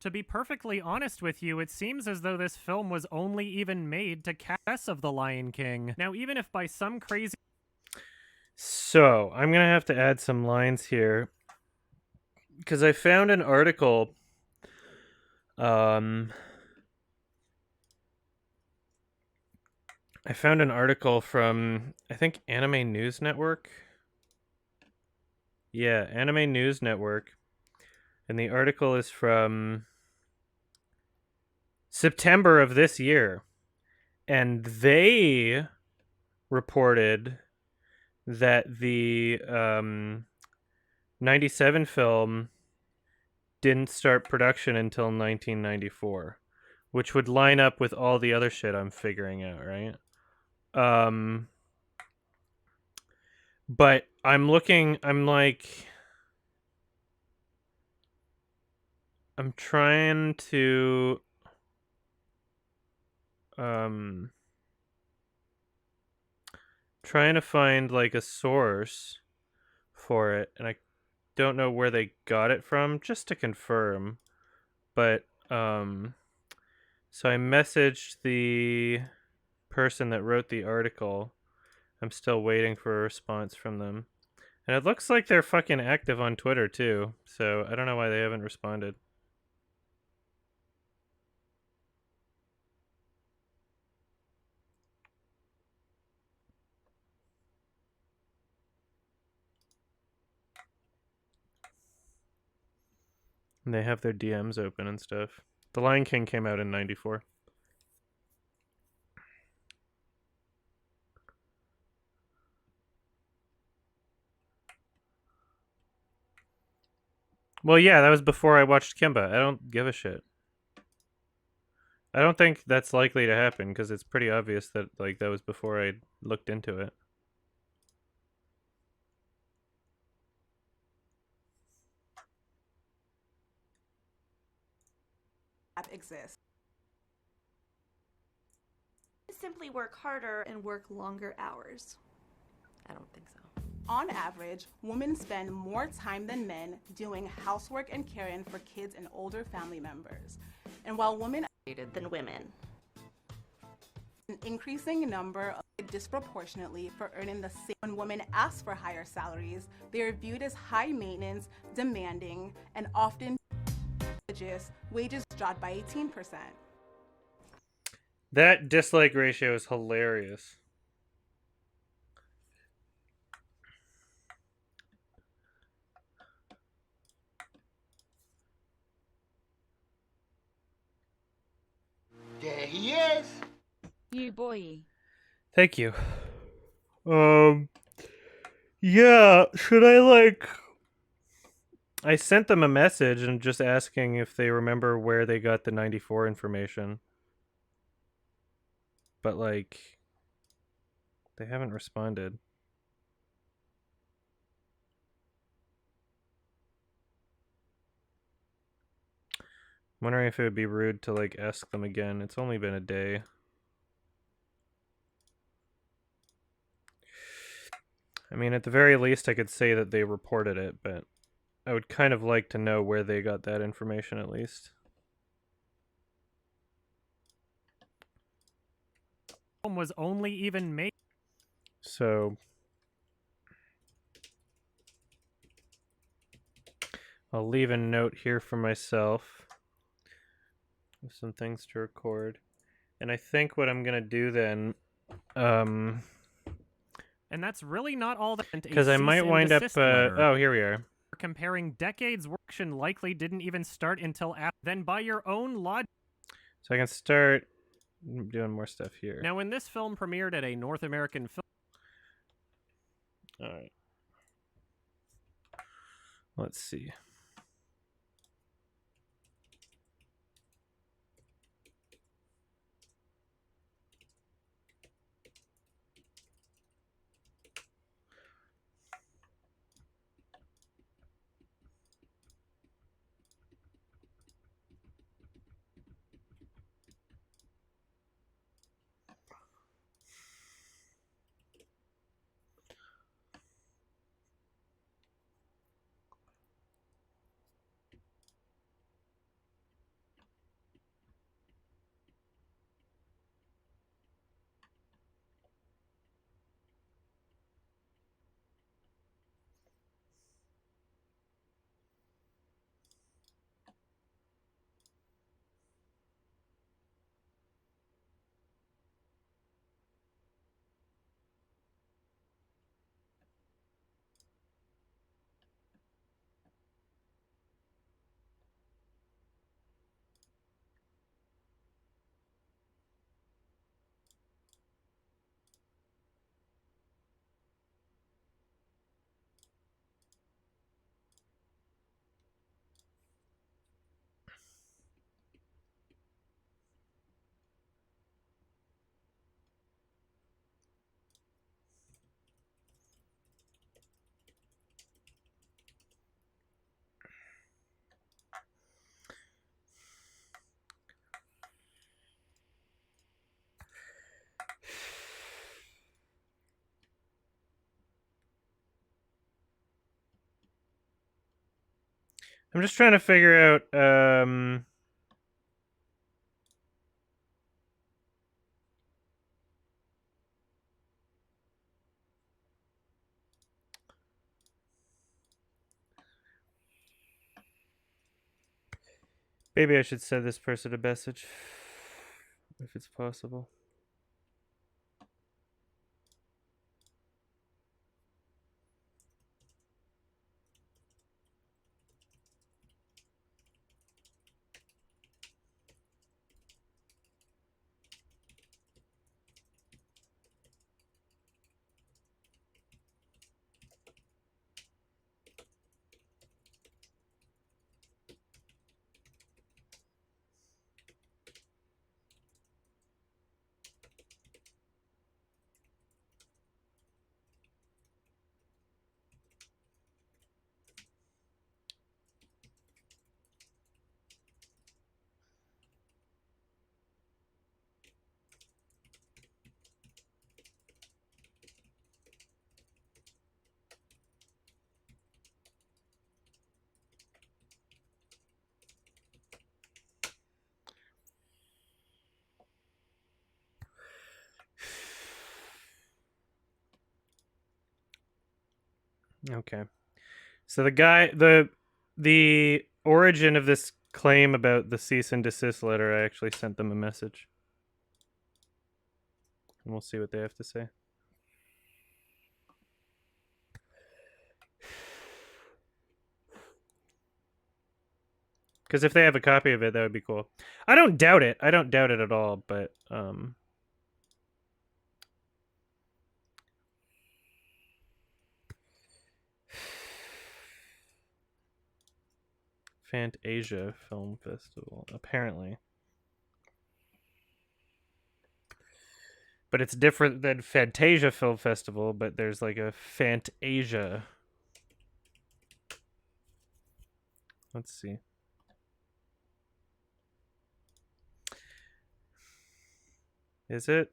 To be perfectly honest with you, it seems as though this film was only even made to cast of The Lion King. Now, even if by some crazy... So, I'm going to have to add some lines here. Because I found an article... I found an article from, I think, Anime News Network. Yeah, Anime News Network. And the article is from September of this year. And they reported that the 97 film didn't start production until 1994, which would line up with all the other shit I'm figuring out, right? But I'm trying to find like a source for it, and I don't know where they got it from, just to confirm. But so I messaged the person that wrote the article. I'm still waiting for a response from them. And it looks like they're fucking active on Twitter too, so I don't know why they haven't responded. And they have their DMs open and stuff. The Lion King came out in 94. Well, yeah, that was before I watched Kimba. I don't give a shit. I don't think that's likely to happen because it's pretty obvious that like that was before I looked into it. Exists. Simply work harder and work longer hours. I don't think so. On average, women spend more time than men doing housework and caring for kids and older family members. And while women are Than women. an increasing number of disproportionately for earning the same. When women ask for higher salaries, they are viewed as high maintenance, demanding, and often wages dropped by 18%. That dislike ratio is hilarious. There he is. You boy. Thank you. Yeah, should I like... I sent them a message and just asking if they remember where they got the 94 information. But like, they haven't responded. I'm wondering if it would be rude to like ask them again. It's only been a day. I mean, at the very least, I could say that they reported it, but I would kind of like to know where they got that information at least. was only even made. So I'll leave a note here for myself with some things to record. And I think what I'm going to do then, And that's really not all that. because I might wind up, oh, here we are. Comparing decades work likely didn't even start until after. Then by your own logic. So I can start doing more stuff here. Now, when this film premiered at a North American film... All right. Let's see. I'm just trying to figure out. Maybe I should send this person a message if it's possible. Okay. So the origin of this claim about the cease and desist letter, I actually sent them a message. And we'll see what they have to say. Because if they have a copy of it, that would be cool. I don't doubt it. I don't doubt it at all, but Fantasia Film Festival, apparently. But it's different than Fantasia Film Festival, but there's like a Fantasia. Let's see. Is it?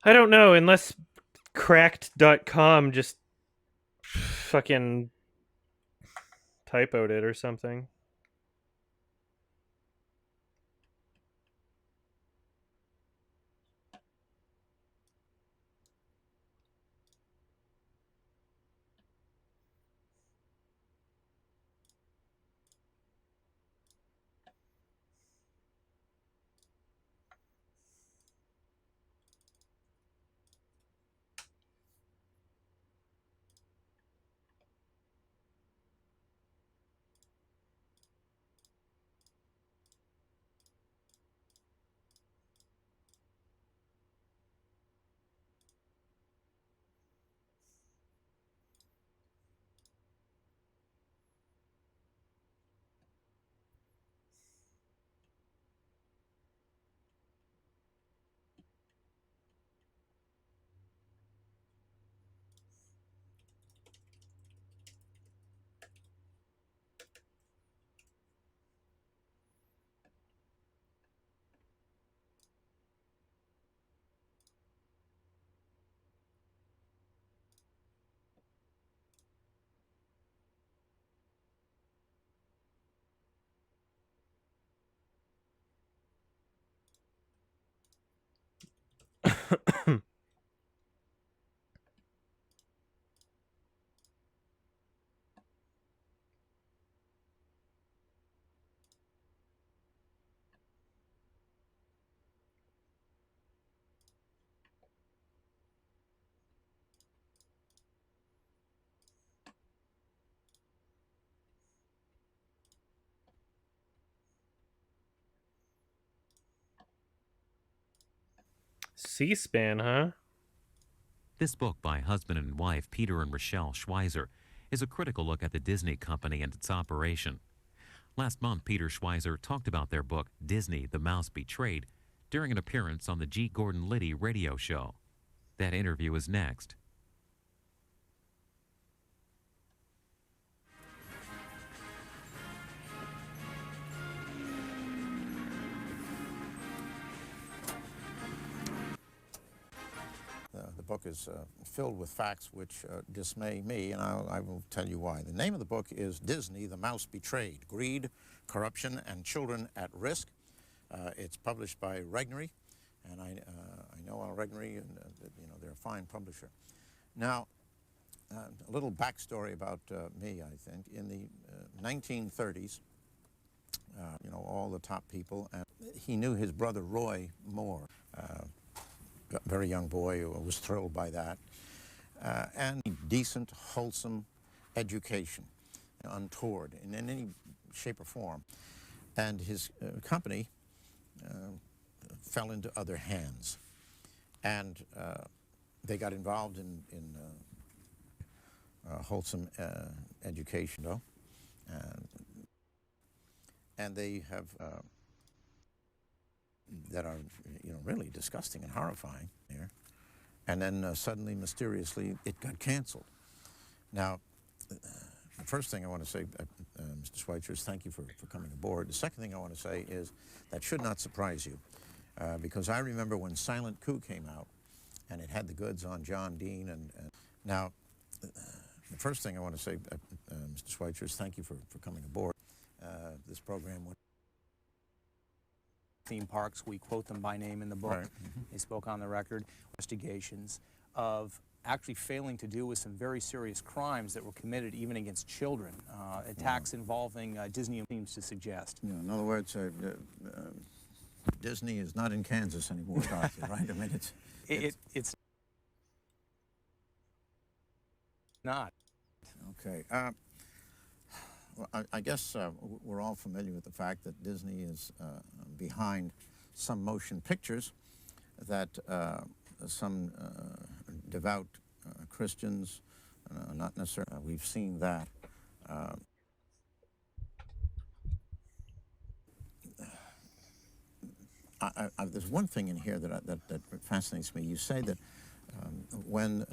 I don't know, unless cracked.com just fucking typoed it or something. C-SPAN, huh? This book by husband and wife Peter and Rochelle Schweizer is a critical look at the Disney company and its operation. Last month, Peter Schweizer talked about their book, Disney, The Mouse Betrayed, during an appearance on the G. Gordon Liddy radio show. That interview is next. book is filled with facts which dismay me, and I will tell you why. The name of the book is Disney, the Mouse Betrayed, Greed, Corruption, and Children at Risk. It's published by Regnery, and I know Al Regnery, and they're a fine publisher. Now, a little backstory about me, I think. In the 1930s, all the top people, and he knew his brother Roy Moore, a very young boy who was thrilled by that, and decent, wholesome education, untoward in any shape or form. And his company fell into other hands, and they got involved in wholesome education, though, and they have that are really disgusting and horrifying here. And then suddenly, mysteriously, it got canceled. Now, the first thing I want to say, Mr. Schweitzer, is thank you for coming aboard. The second thing I want to say is that should not surprise you, because I remember when Silent Coup came out, and it had the goods on John Dean. And now, the first thing I want to say, Mr. Schweitzer, is thank you for coming aboard. This program would theme parks, we quote them by name in the book. Right. Mm-hmm. They spoke on the record. Investigations of actually failing to deal with some very serious crimes that were committed even against children. Attacks involving Disney seems to suggest. Yeah, in other words, Disney is not in Kansas anymore, Dorothy, right? I mean, it's not. Okay. Well, I guess we're all familiar with the fact that Disney is behind some motion pictures that some devout Christians, not necessarily, we've seen that. There's one thing in here that fascinates me. You say that when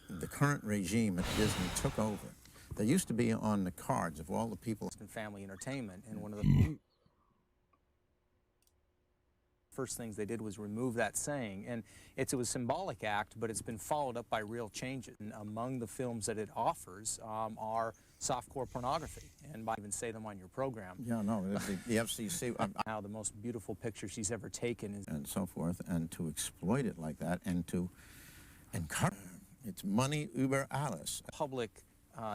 the current regime at Disney took over, they used to be on the cards of all the people in family entertainment, and one of the first things they did was remove that saying, and it was a symbolic act, but it's been followed up by real changes. And among the films that it offers are softcore pornography, and by even say them on your program. Yeah, no, the FCC. Now the most beautiful picture she's ever taken is, and so forth, and to exploit it like that, and to encourage it's money über alles. Public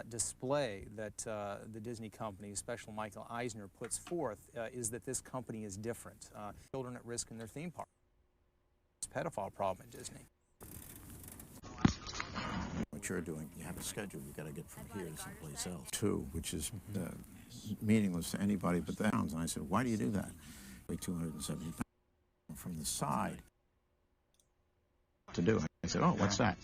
display that the Disney company, especially Michael Eisner, puts forth is that this company is different. Children at risk in their theme park. It's a pedophile problem at Disney. What you're doing, you have a schedule. You got to get from here to someplace else too, which is meaningless to anybody but that. And I said, why do you do that? Like 270 pounds from the side to do it. I said, oh, what's that?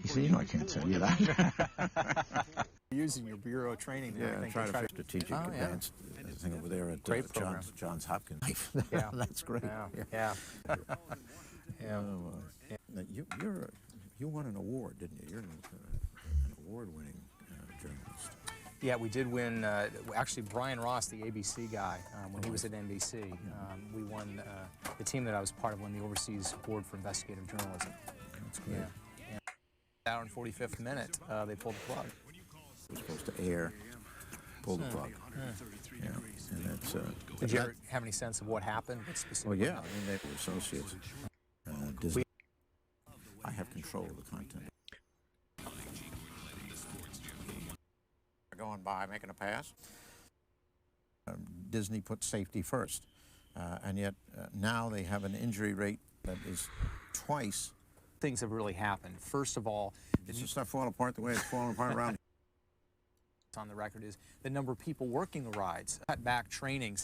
He said, I can't tell you that. Using your bureau training there, yeah, I think. Try to strategic advanced thing over there at Johns Hopkins. Yeah. That's great. Yeah. You won an award, didn't you? You're an award-winning journalist. Yeah, we did win. Actually, Brian Ross, the ABC guy, when he was at NBC, we won. The team that I was part of won the Overseas Award for Investigative Journalism. That's great. Yeah. Hour and 45th minute, they pulled the plug. It was supposed to air, pull the plug. Yeah, and that's. Did you ever have any sense of what happened? Well, yeah, I mean, they were associates. Disney. I have control of the content. Going by, making a pass. Disney put safety first, and yet now they have an injury rate that is twice. Things have really happened. First of all, does this stuff fall apart the way it's falling apart around? On the record is the number of people working the rides, cut back trainings.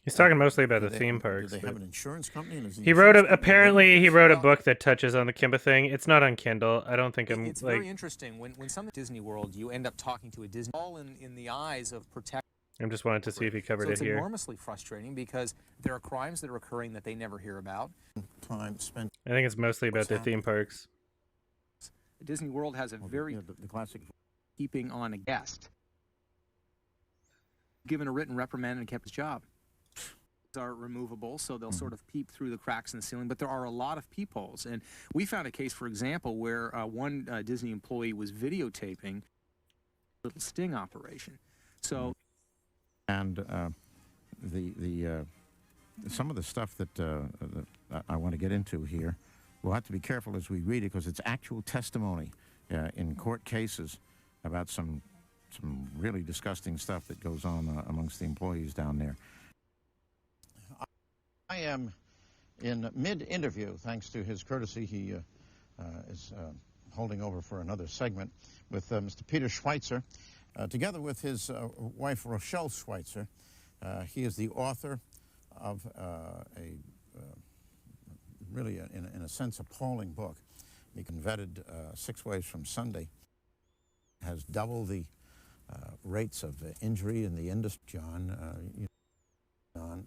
He's talking mostly about the theme parks. Do they have an insurance company? He wrote he wrote a book that touches on the Kimba thing. It's not on Kindle. I don't think It's very interesting. When some at Disney World, you end up talking to a Disney, all in the eyes of protection. I'm just wanted to see if he covered it here. It's enormously frustrating because there are crimes that are occurring that they never hear about. Time spent. I think it's mostly about the theme parks. Disney World has a very the classic keeping on a guest. Given a written reprimand and kept his job. are removable, so they'll sort of peep through the cracks in the ceiling, but there are a lot of peepholes. And we found a case, for example, where one Disney employee was videotaping a little sting operation. So, and some of the stuff that I want to get into here, we'll have to be careful as we read it because it's actual testimony in court cases about some really disgusting stuff that goes on amongst the employees down there. I am in mid-interview, thanks to his courtesy. He is holding over for another segment with Mr. Peter Schweizer, together with his wife, Rochelle Schweizer. He is the author of really, in a sense, appalling book. He vetted 6 Ways from Sunday, has double the rates of injury in the industry. John,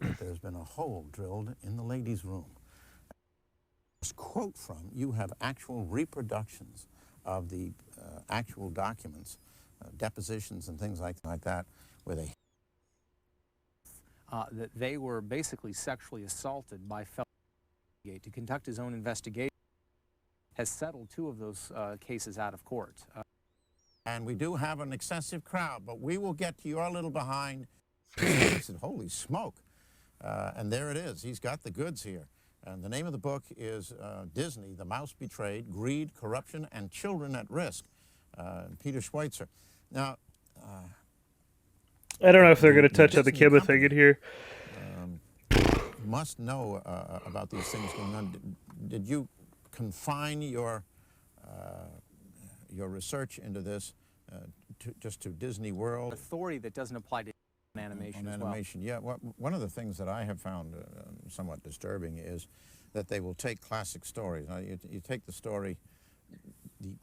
that there's been a hole drilled in the ladies' room. This quote from, you have actual reproductions of the actual documents, depositions and things like that, where they... that they were basically sexually assaulted by fellow to conduct his own investigation, has settled 2 of those cases out of court. And we do have an excessive crowd, but we will get to your little behind. He said, holy smoke. And there it is. He's got the goods here. And the name of the book is Disney, The Mouse Betrayed, Greed, Corruption, and Children at Risk. Peter Schweizer. Now, I don't know if they're going to touch on the Kiba thing in here. Must know about these things going on. Did you confine your research into this just to Disney World? Authority that doesn't apply to animation as animation, well. Yeah. One of the things that I have found somewhat disturbing is that they will take classic stories. Now, you take the story,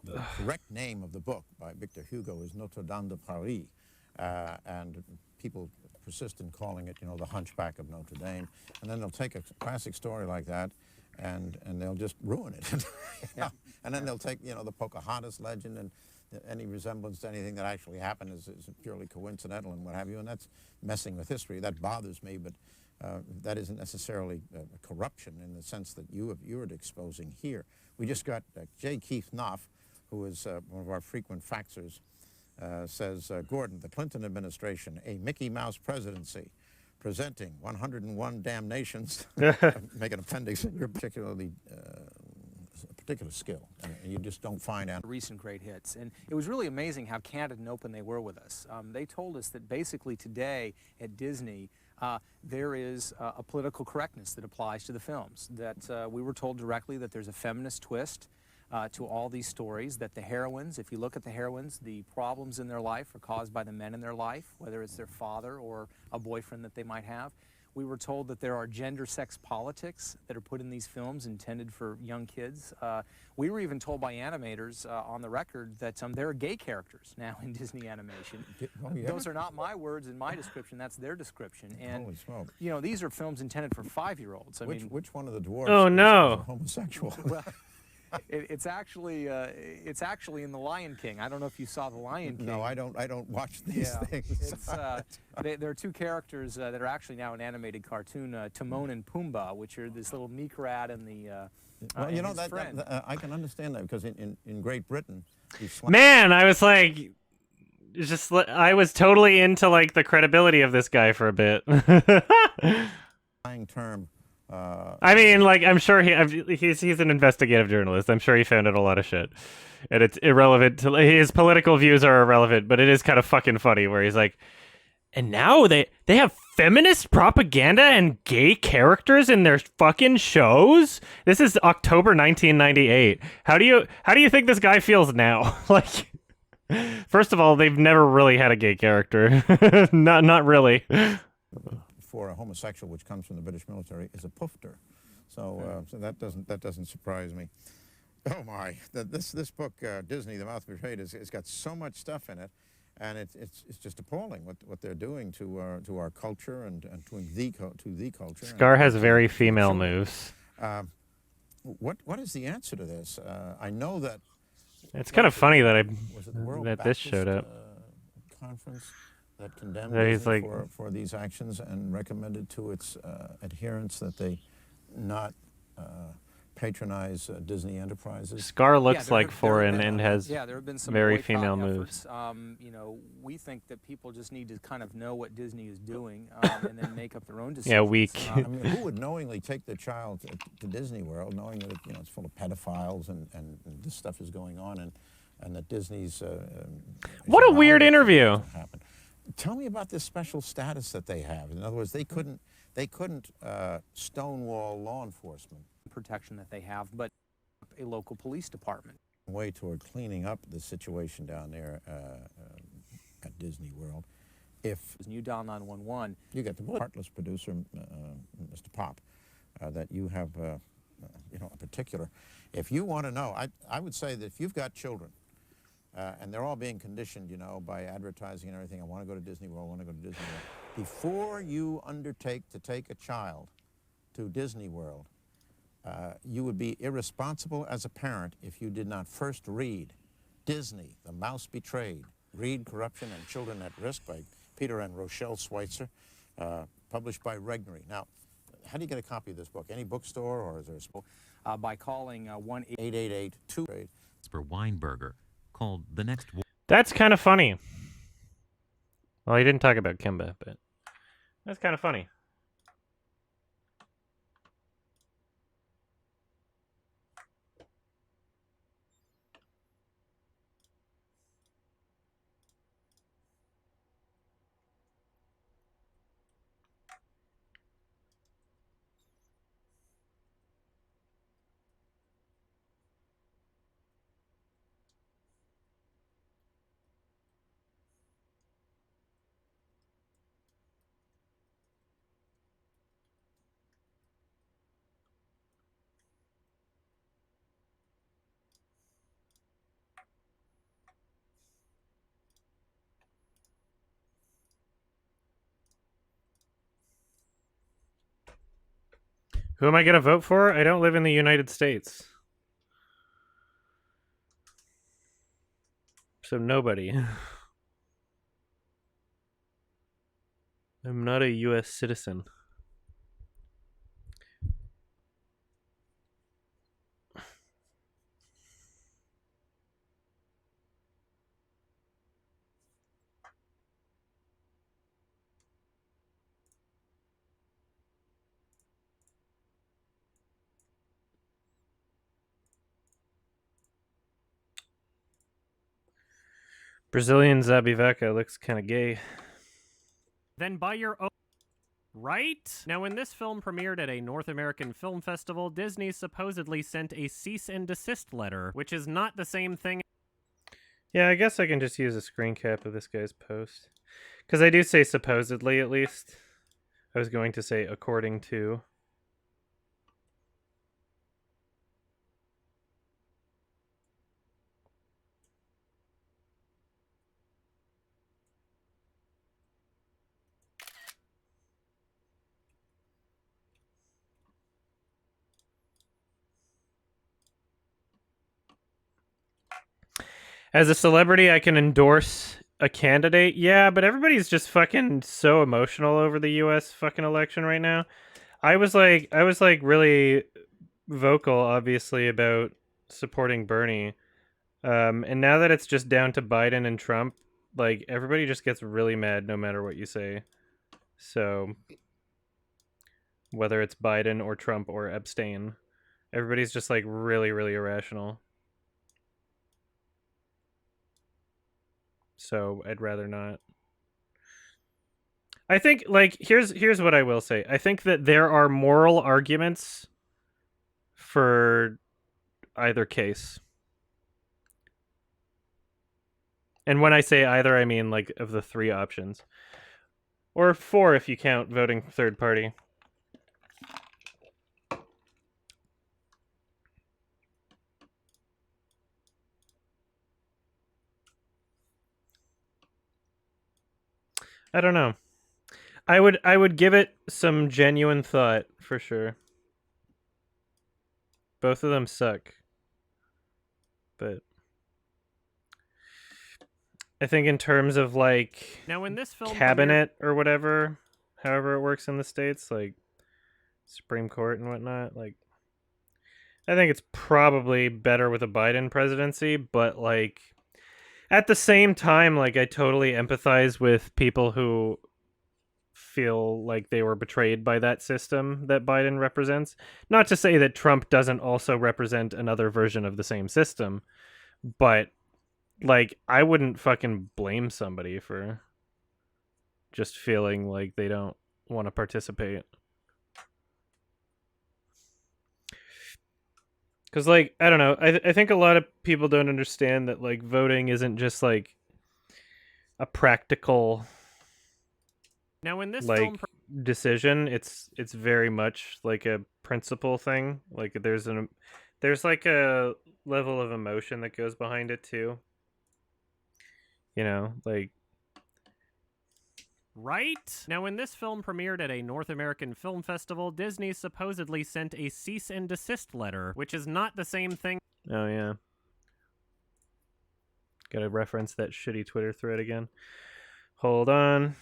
the correct name of the book by Victor Hugo is Notre Dame de Paris, and people persist in calling it, the Hunchback of Notre Dame, and then they'll take a classic story like that and they'll just ruin it. Yeah. And then they'll take, the Pocahontas legend, and any resemblance to anything that actually happened is purely coincidental and what have you, and that's messing with history. That bothers me, but that isn't necessarily corruption in the sense that you're exposing here. We just got J. Keith Knopf, who is one of our frequent faxers, says, Gordon, the Clinton administration, a Mickey Mouse presidency, presenting 101 damnations, make an appendix, you're particularly particular skill, and you just don't find out. Recent great hits, and it was really amazing how candid and open they were with us. They told us that basically today at Disney there is a political correctness that applies to the films, that we were told directly that there's a feminist twist to all these stories, that the heroines, if you look at the heroines, the problems in their life are caused by the men in their life, whether it's their father or a boyfriend that they might have. We were told that there are gender sex politics that are put in these films intended for young kids. We were even told by animators on the record that there are gay characters now in Disney animation. Oh, yeah? Those are not my words in my description, that's their description. And, holy smoke. These are films intended for 5-year-olds. Which one of the dwarfs is homosexual? Well, it's actually in The Lion King. I don't know if you saw The Lion King. No, I don't watch these things. There are 2 characters that are actually now an animated cartoon, Timon and Pumbaa, which are this little meek rat and the well, that I can understand that, because in Great Britain, man, I was like, I was totally into like the credibility of this guy for a bit. term. I mean, like, I'm sure he's an investigative journalist. I'm sure he found out a lot of shit, and it's irrelevant to his political views are irrelevant. But it is kind of fucking funny where he's like, and now they have feminist propaganda and gay characters in their fucking shows. This is October 1998. How do you think this guy feels now? Like, first of all, they've never really had a gay character. not really. For a homosexual, which comes from the British military, is a poofter. So that doesn't surprise me. Oh my! This book, Disney, The Mouse Betrayed, it's got so much stuff in it, and it's just appalling what they're doing to our culture and to the culture. Scar has very female moves. What is the answer to this? I know that it's kind of funny that this showed up. Conference that condemned That he's Disney like- for these actions and recommended to its adherents that they not patronize Disney Enterprises. Scar looks there like have foreign been- and has there have been some very boycott female efforts. moves. You know, we think that people just need to kind of know what Disney is doing and then make up their own decisions. Yeah, weak. I mean, who would knowingly take their child to Disney World, knowing that it's full of pedophiles and this stuff is going on, and that Disney's What a weird interview. happen. Tell me about this special status that they have. In other words, they couldn't stonewall law enforcement. Protection that they have, but a local police department. Way toward cleaning up the situation down there at Disney World. If you dial 911, you get the heartless producer, Mr. Pop, that you have, a particular. If you want to know, I would say that if you've got children, and they're all being conditioned, by advertising and everything. I want to go to Disney World. I want to go to Disney World. Before you undertake to take a child to Disney World, you would be irresponsible as a parent if you did not first read Disney, The Mouse Betrayed, Greed, Corruption, and Children at Risk by Peter and Rochelle Schweitzer, published by Regnery. Now, how do you get a copy of this book? Any bookstore, or is there a... by calling 1-888-2... For Weinberger, called The Next War. That's kind of funny. Well, he didn't talk about Kimba, but that's kind of funny. Who am I going to vote for? I don't live in the United States. So nobody. I'm not a U.S. citizen. Brazilian Zabivaca looks kind of gay. Then buy your own. Right? Now, when this film premiered at a North American film festival, Disney supposedly sent a cease and desist letter, which is not the same thing. Yeah, I guess I can just use a screen cap of this guy's post. Because I do say supposedly, at least. I was going to say according to. As a celebrity, I can endorse a candidate. Yeah, but everybody's just fucking so emotional over the US fucking election right now. I was like really vocal, obviously, about supporting Bernie. And now that it's just down to Biden and Trump, like, everybody just gets really mad no matter what you say. So, whether it's Biden or Trump or abstain, everybody's just, like, really, really irrational. So I'd rather not. I think, like, here's what I will say. I think that there are moral arguments for either case. And when I say either, I mean, like, of the three options. Or four if you count voting third party. I don't know. I would give it some genuine thought for sure. Both of them suck. But I think in terms of like Now, in this film, cabinet or whatever, however it works in the States, like Supreme Court and whatnot, like I think it's probably better with a Biden presidency, but like at the same time, like I totally empathize with people who feel like they were betrayed by that system that Biden represents. Not to say that Trump doesn't also represent another version of the same system, but like I wouldn't fucking blame somebody for just feeling like they don't want to participate. Because, like, I don't know. I think a lot of people don't understand that, like, voting isn't just, like, a practical, now in this like, film, decision. It's very much, like, a principle thing. Like, there's, like, a level of emotion that goes behind it, too. You know, like... Right? Now, when this film premiered at a North American film festival, Disney supposedly sent a cease and desist letter, which is not the same thing. Oh, yeah. Gotta reference that shitty Twitter thread again. Hold on.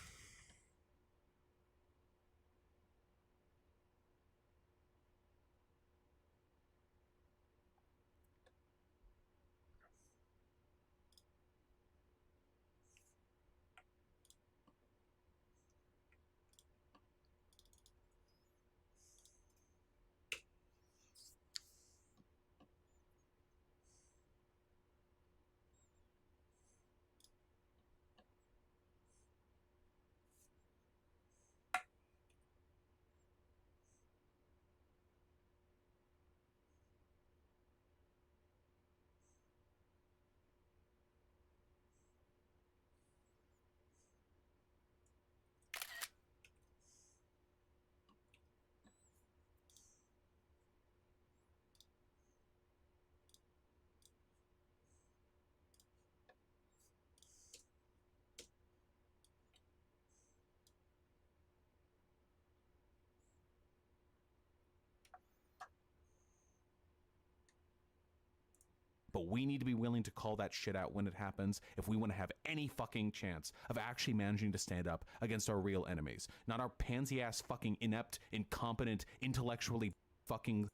But we need to be willing to call that shit out when it happens if we want to have any fucking chance of actually managing to stand up against our real enemies. Not our pansy-ass fucking inept, incompetent, intellectually fucking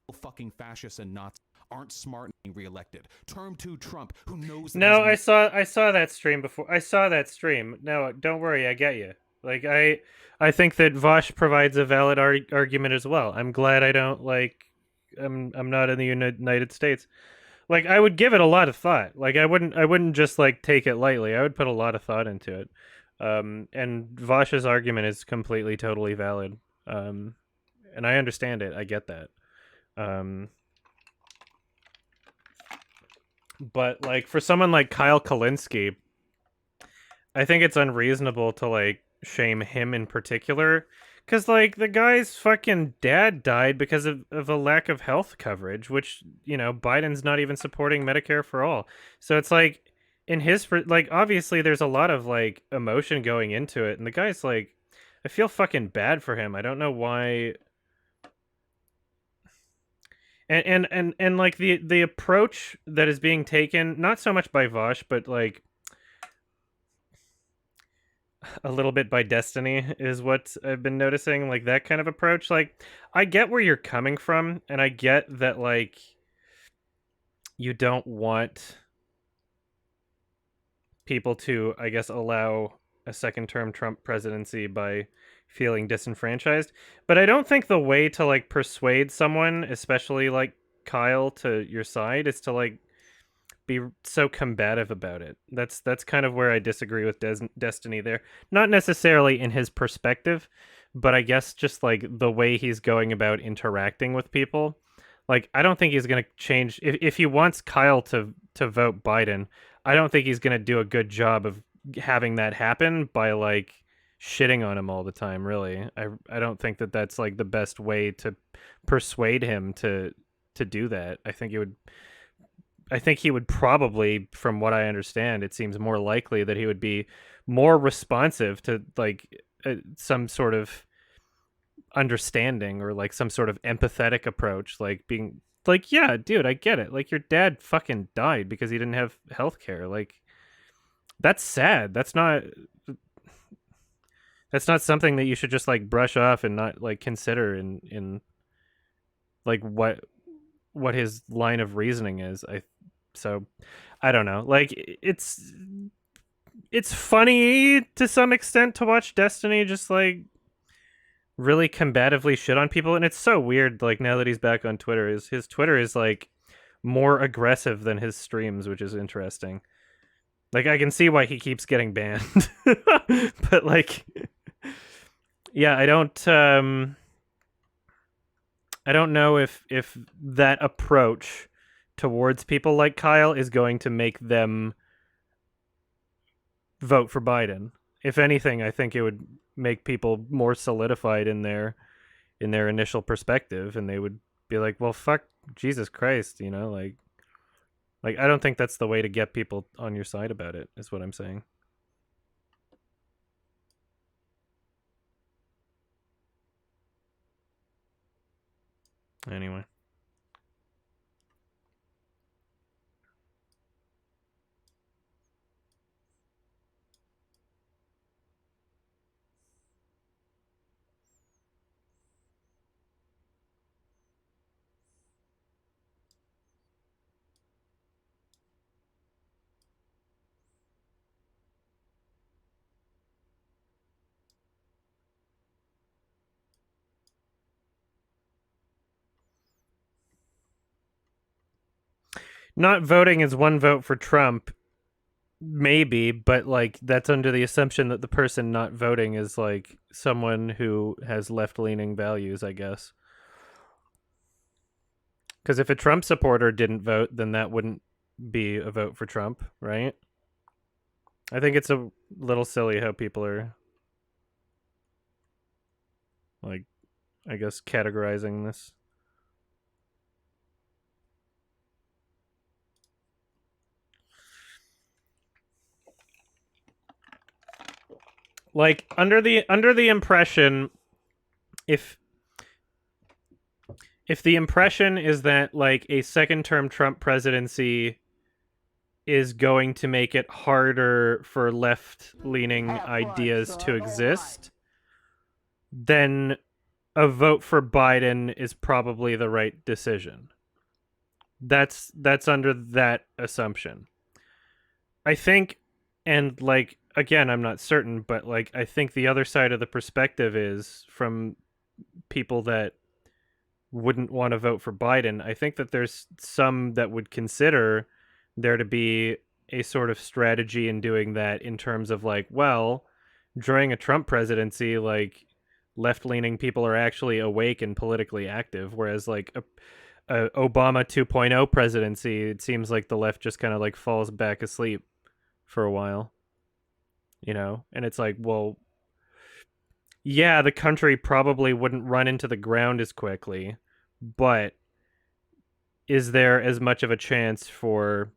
fascists and Nazis aren't smart and being reelected. Term 2 Trump, who knows... that No, he's I saw that stream before. I saw that stream. No, don't worry, I get you. Like, I think that Vosh provides a valid argument as well. I'm glad I don't, like... I'm not in the United States. Like, I would give it a lot of thought. Like, I wouldn't just, like, take it lightly. I would put a lot of thought into it. And Vosh's argument is completely, totally valid. And I understand it. I get that. But, like, for someone like Kyle Kalinske, I think it's unreasonable to, like, shame him in particular. Because, like, the guy's fucking dad died because of a lack of health coverage, which, you know, Biden's not even supporting Medicare for all. So it's like, in his, like, obviously there's a lot of, like, emotion going into it. And the guy's like, I feel fucking bad for him. I don't know why. And like, the approach that is being taken, not so much by Vosh, but, like, a little bit by Destiny is what I've been noticing, like that kind of approach. Like, I get where you're coming from, and I get that, like, you don't want people to, I guess, allow a second-term Trump presidency by feeling disenfranchised. But I don't think the way to, like, persuade someone, especially, like, Kyle, to your side is to, like, be so combative about it. That's kind of where I disagree with Destiny there. Not necessarily in his perspective, but I guess just, like, the way he's going about interacting with people. Like, I don't think he's going to change. If he wants Kyle to vote Biden, I don't think he's going to do a good job of having that happen by, like, shitting on him all the time, really. I don't think that that's, like, the best way to persuade him to do that. I think he would probably, from what I understand, it seems more likely that he would be more responsive to, like, some sort of understanding or, like, some sort of empathetic approach, like being like, yeah, dude, I get it. Like, your dad fucking died because he didn't have health care. Like, That's sad. That's not something that you should just like brush off and not like consider in like what his line of reasoning is. I don't know. Like it's funny to some extent to watch Destiny just like really combatively shit on people, and it's so weird like now that he's back on Twitter, his Twitter is like more aggressive than his streams, which is interesting. Like I can see why he keeps getting banned. But like yeah, I don't know if that approach towards people like Kyle is going to make them vote for Biden. If anything, I think it would make people more solidified in their initial perspective, and they would be like, well, fuck Jesus Christ, you know, like I don't think that's the way to get people on your side about it, is what I'm saying. Anyway. Not voting is one vote for Trump, maybe, but like that's under the assumption that the person not voting is like someone who has left-leaning values, I guess. Because if a Trump supporter didn't vote, then that wouldn't be a vote for Trump, right? I think it's a little silly how people are like, I guess, categorizing this. Like under the impression, if the impression is that like a second-term Trump presidency is going to make it harder for left-leaning ideas to exist, then a vote for Biden is probably the right decision. That's under that assumption. I think, and like again, I'm not certain, but like I think the other side of the perspective is from people that wouldn't want to vote for Biden. I think that there's some that would consider there to be a sort of strategy in doing that, in terms of like, well, during a Trump presidency, like left-leaning people are actually awake and politically active, whereas like a Obama 2.0 presidency, it seems like the left just kind of like falls back asleep for a while. You know, and it's like, well, yeah, the country probably wouldn't run into the ground as quickly, but is there as much of a chance for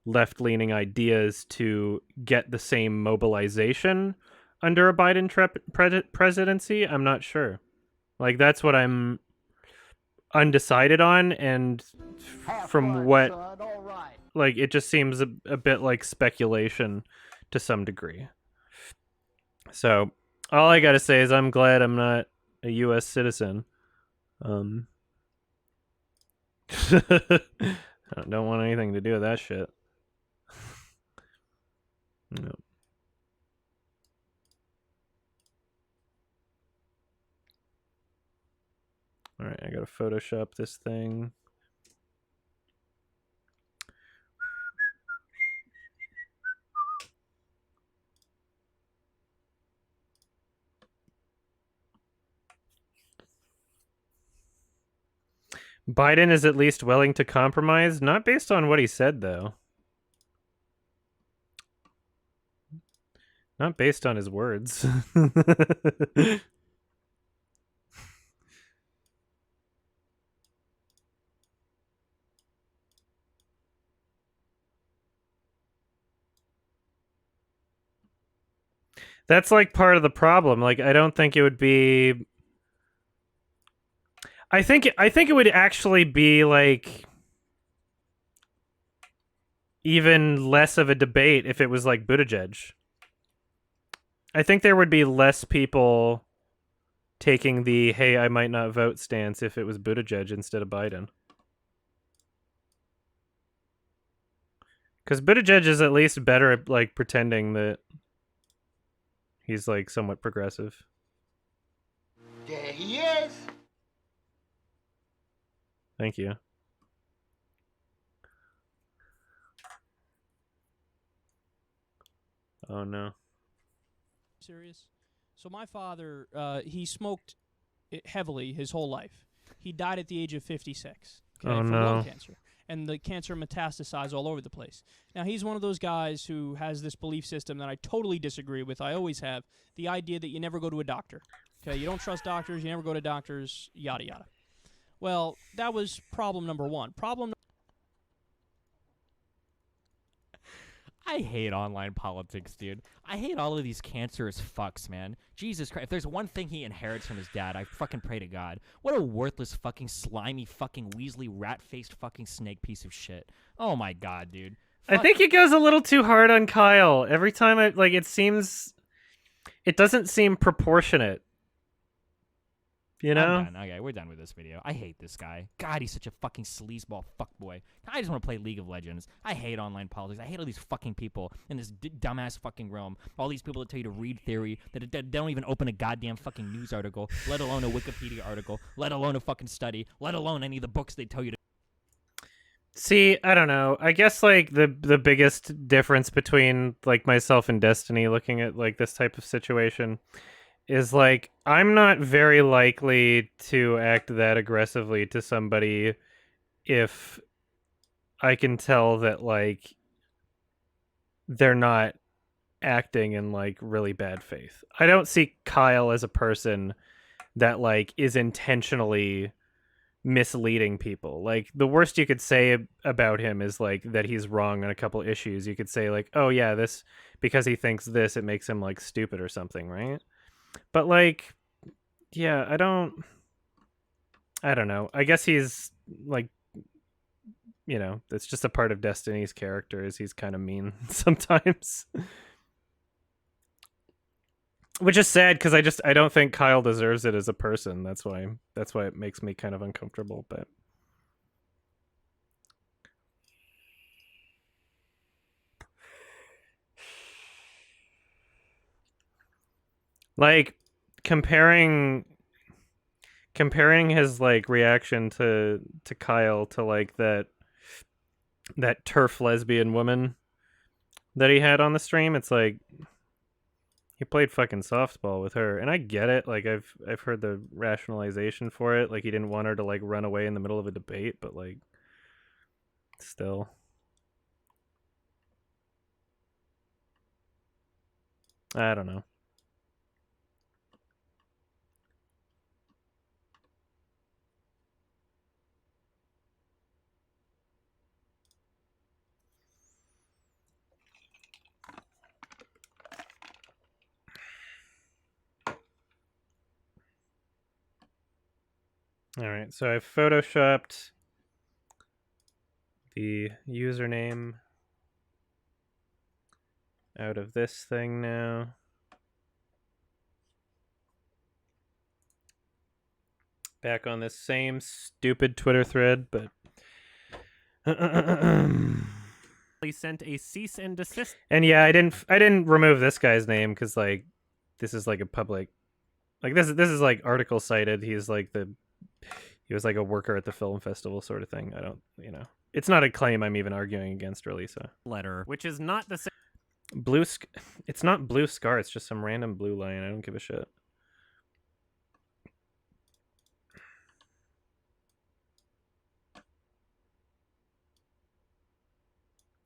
left-leaning ideas to get the same mobilization under a Biden presidency? I'm not sure. Like, that's what I'm undecided on, and from what, like, it just seems a bit like speculation to some degree. So all I gotta say is I'm glad I'm not a U.S. citizen. I don't want anything to do with that shit. No. All right, I gotta Photoshop this thing. Biden is at least willing to compromise, not based on what he said, though. Not based on his words. That's like part of the problem. Like, I don't think it would be... I think it would actually be like, even less of a debate if it was like Buttigieg. I think there would be less people taking the "hey, I might not vote" stance if it was Buttigieg instead of Biden. Because Buttigieg is at least better at like pretending that he's like somewhat progressive. There he is. Thank you. Oh no. Serious. So my father, he smoked heavily his whole life. He died at the age of 56 from lung cancer. And the cancer metastasized all over the place. Now, he's one of those guys who has this belief system that I totally disagree with. I always have. The idea that you never go to a doctor. Okay, you don't trust doctors, you never go to doctors, yada, yada. Well, that was problem number one. I hate online politics, dude. I hate all of these cancerous fucks, man. Jesus Christ. If there's one thing he inherits from his dad, I fucking pray to God. What a worthless fucking slimy fucking Weasley rat-faced fucking snake piece of shit. Oh my God, dude. I think he goes a little too hard on Kyle. Every time it doesn't seem proportionate. You know? I'm done. Okay, we're done with this video. I hate this guy. God, he's such a fucking sleazeball fuckboy. I just want to play League of Legends. I hate online politics. I hate all these fucking people in this dumbass fucking realm. All these people that tell you to read theory, that don't even open a goddamn fucking news article, let alone a Wikipedia article, let alone a fucking study, let alone any of the books they tell you to. See, I don't know. I guess like the biggest difference between like myself and Destiny looking at like this type of situation is like I'm not very likely to act that aggressively to somebody if I can tell that like they're not acting in like really bad faith. I don't see Kyle as a person that like is intentionally misleading people. Like the worst you could say about him is like that he's wrong on a couple issues. You could say like, oh yeah, this because he thinks this, it makes him like stupid or something, right? But like, yeah, I don't know. I guess he's like, you know, it's just a part of Destiny's character is he's kind of mean sometimes. Which is sad because I don't think Kyle deserves it as a person. That's why it makes me kind of uncomfortable, but like comparing his like reaction to Kyle to like that turf lesbian woman that he had on the stream, it's like he played fucking softball with her, and I get it. Like I've heard the rationalization for it. Like he didn't want her to like run away in the middle of a debate, but like still. I don't know. All right, so I've photoshopped the username out of this thing now. Back on this same stupid Twitter thread, but They sent a cease and desist. And yeah, I didn't remove this guy's name because like this is like a public, like this is like article cited. He was like a worker at the film festival sort of thing. I don't, you know, it's not a claim I'm even arguing against really. So Letter, which is not the same. It's not Blue Scar. It's just some random blue line. I don't give a shit.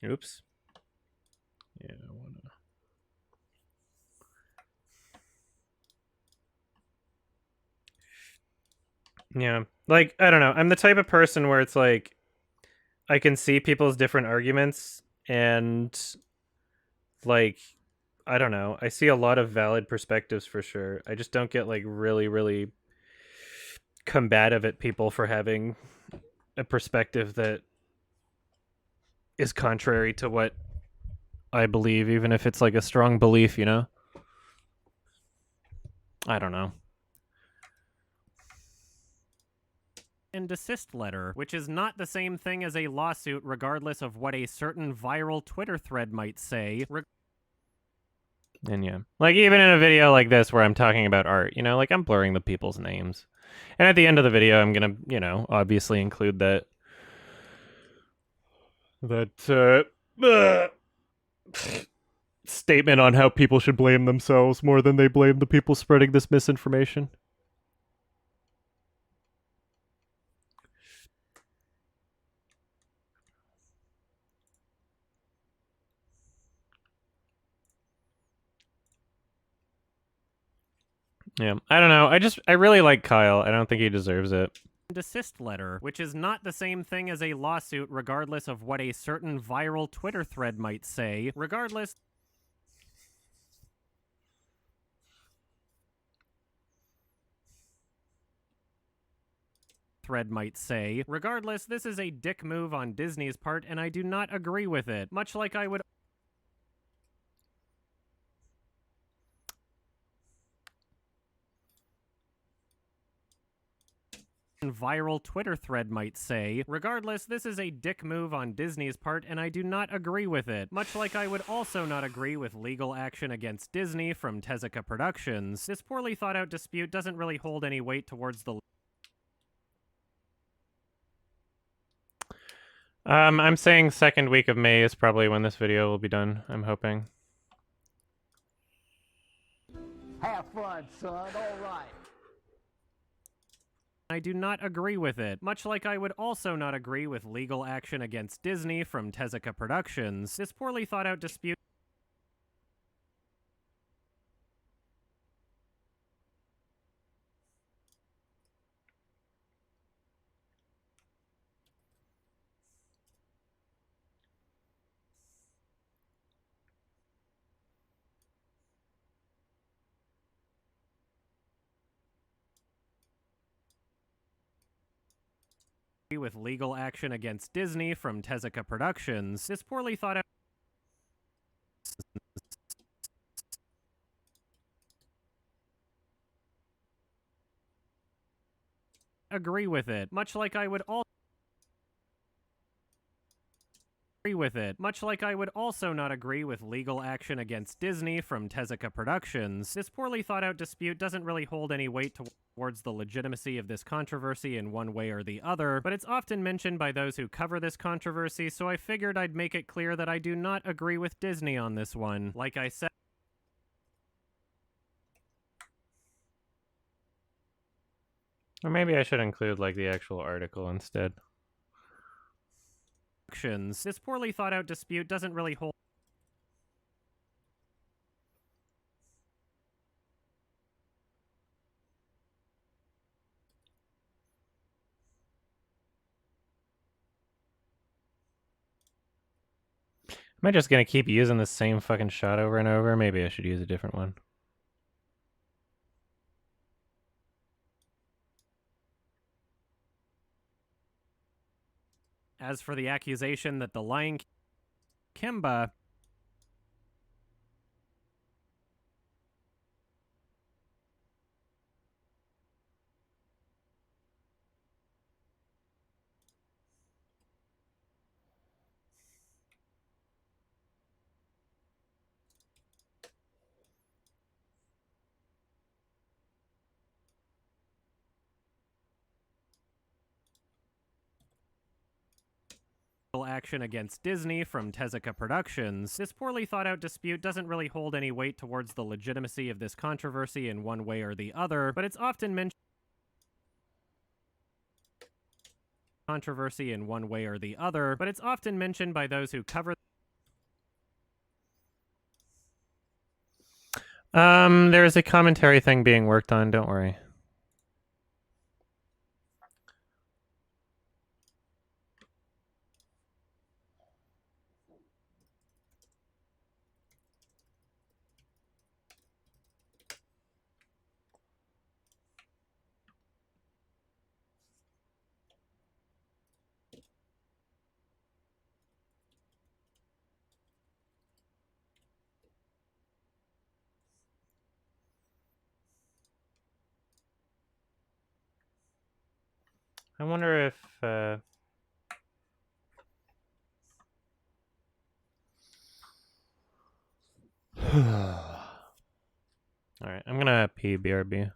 Oops. Yeah, I wanna. Yeah, like I don't know. I'm the type of person where it's like I can see people's different arguments and like I don't know. I see a lot of valid perspectives for sure. I just don't get like really, really combative at people for having a perspective that is contrary to what I believe, even if it's like a strong belief, you know? I don't know. And desist letter, which is not the same thing as a lawsuit regardless of what a certain viral Twitter thread might say. And yeah, like even in a video like this where I'm talking about art, you know, like I'm blurring the people's names. And at the end of the video, I'm going to, you know, obviously include that statement on how people should blame themselves more than they blame the people spreading this misinformation. Yeah, I don't know. I really like Kyle. I don't think he deserves it. Desist letter, which is not the same thing as a lawsuit regardless of what a certain viral Twitter thread might say. Regardless this is a dick move on Disney's part, and I do not agree with it. Much like I would viral Twitter thread might say. Regardless, this is a dick move on Disney's part, and I do not agree with it. Much like I would also not agree with legal action against Disney from Tezuka Productions. This poorly thought out dispute doesn't really hold any weight towards the I'm saying second week of May is probably when this video will be done, I'm hoping. Have fun, son. All right. I do not agree with it. Much like I would also not agree with legal action against Disney from Tezuka Productions. This poorly thought out dispute with legal action against Disney from Tezuka Productions. This poorly thought out agree with it. Much like I would also agree with it. Much like I would also not agree with legal action against Disney from Tezuka Productions. This poorly thought out dispute doesn't really hold any weight towards the legitimacy of this controversy in one way or the other, but it's often mentioned by those who cover this controversy, so I figured I'd make it clear that I do not agree with Disney on this one. Like I said, Or maybe I should include like the actual article instead. this poorly thought out dispute doesn't really hold Am I just gonna keep using the same fucking shot over and over? Maybe I should use a different one. As for the accusation that the Lion Kimba action against Disney from Tezuka Productions. This poorly thought out dispute doesn't really hold any weight towards the legitimacy of this controversy in one way or the other, but it's often mentioned by those who cover There's a commentary thing being worked on, don't worry. I wonder if all right, I'm gonna pee, BRB.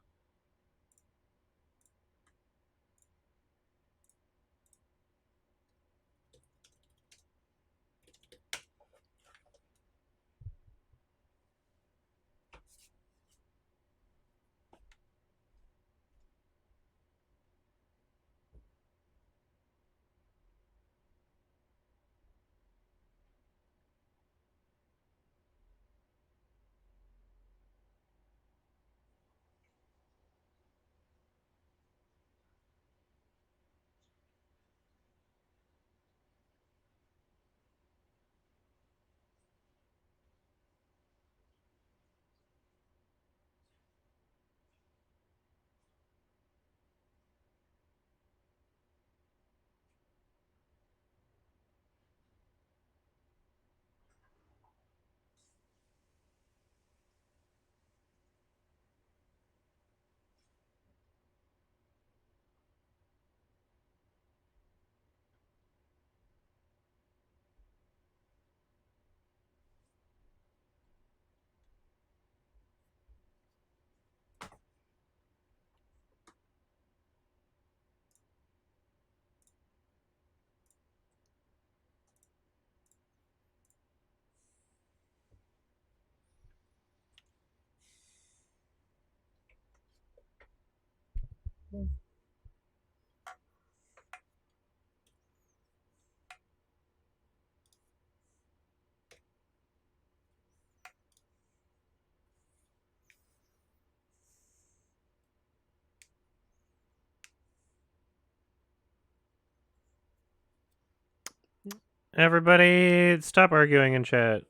Everybody, stop arguing in chat.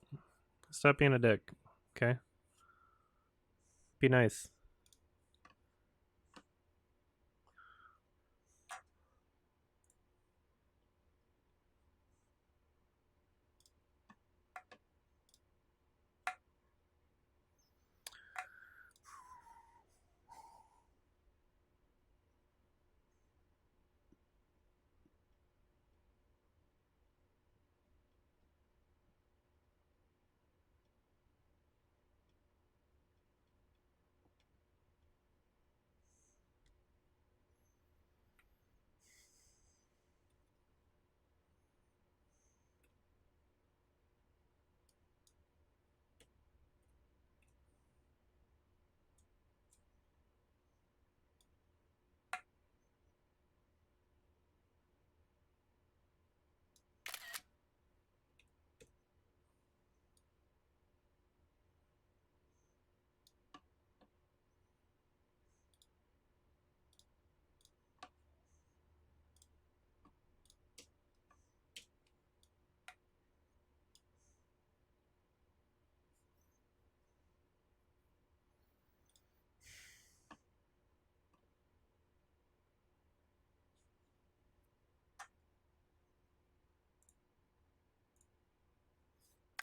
Stop being a dick. Okay? Be nice.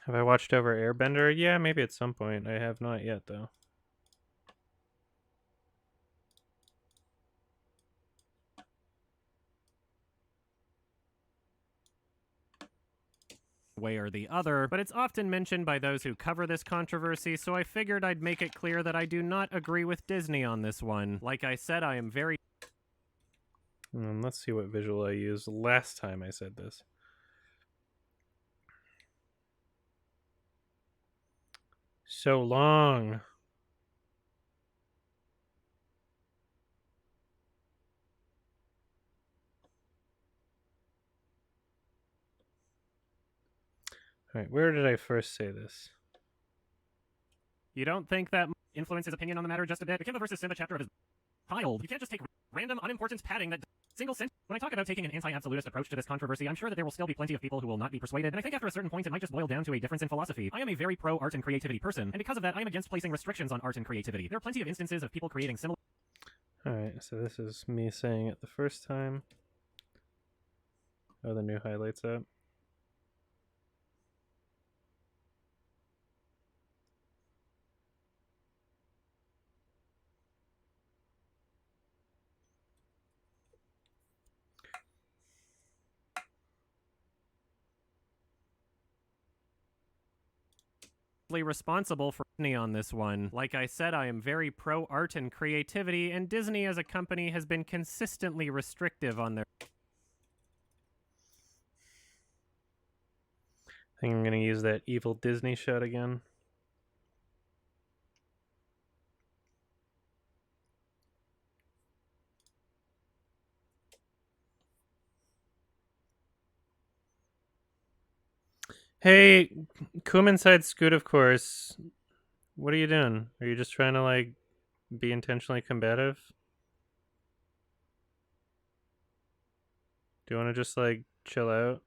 Have I watched over Airbender? Yeah, maybe at some point. I have not yet, though. Way or the other, but it's often mentioned by those who cover this controversy, so I figured I'd make it clear that I do not agree with Disney on this one. Like I said, I am very... Let's see what visual I used last time I said this. So long. All right, where did I first say this? You don't think that influenced his opinion on the matter just a bit? The Kimba versus Simba chapter of his child. You can't just take random unimportant padding that single sentence. When I talk about taking an anti-absolutist approach to this controversy, I'm sure that there will still be plenty of people who will not be persuaded, and I think after a certain point it might just boil down to a difference in philosophy. I am a very pro-art and creativity person, and because of that I am against placing restrictions on art and creativity. There are plenty of instances of people creating similar... Alright, so this is me saying it the first time. Oh, the new highlights up. responsible for Disney on this one. Like I said, I am very pro art and creativity, and Disney as a company has been consistently restrictive on their... I think I'm gonna use that evil Disney shot again. Hey, come inside Scoot, of course. What are you doing? Are you just trying to, like, be intentionally combative? Do you want to just, like, chill out?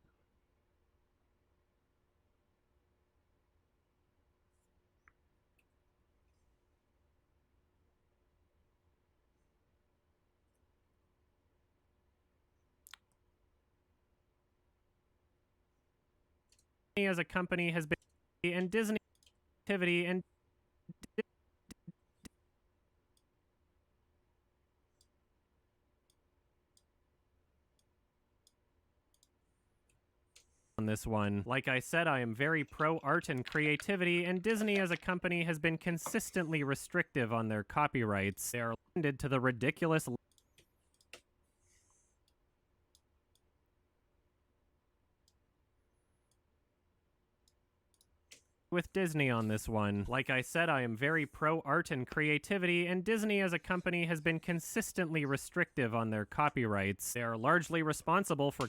As a company has been... and Disney activity and... on this one. Like I said, I am very pro art and creativity, and Disney as a company has been consistently restrictive on their copyrights. They are limited to the ridiculous with Disney on this one. Like I said, I am very pro art and creativity, and Disney as a company has been consistently restrictive on their copyrights. They are largely responsible for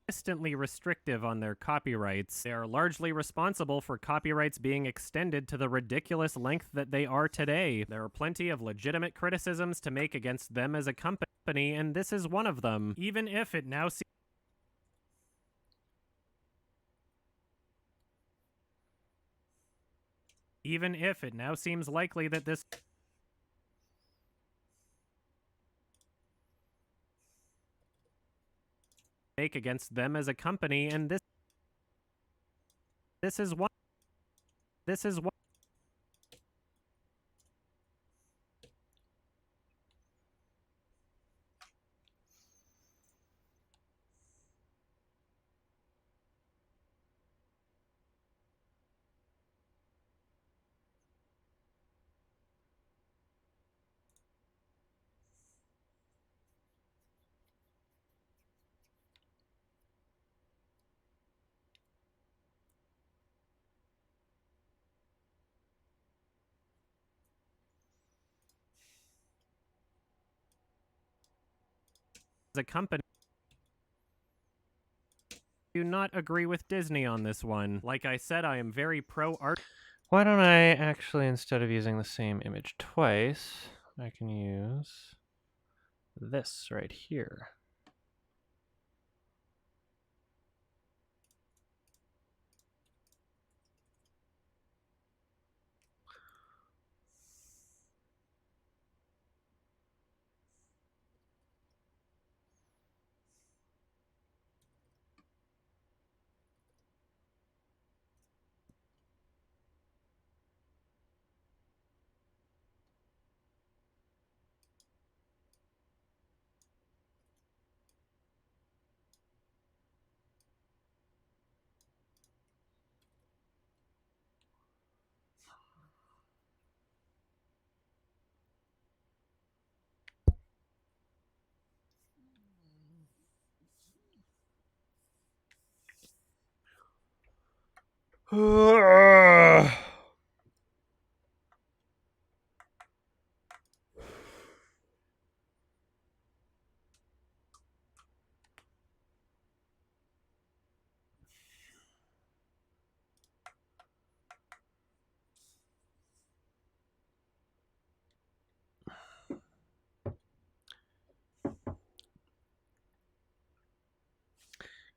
Consistently restrictive on their copyrights. They are largely responsible for copyrights being extended to the ridiculous length that they are today. There are plenty of legitimate criticisms to make against them as a company, and this is one of them. Even if it now seems likely that this make against them as a company, and this is one as a company. Do not agree with Disney on this one. Like I said, I am very pro-art. Why don't I actually, instead of using the same image twice, I can use this right here.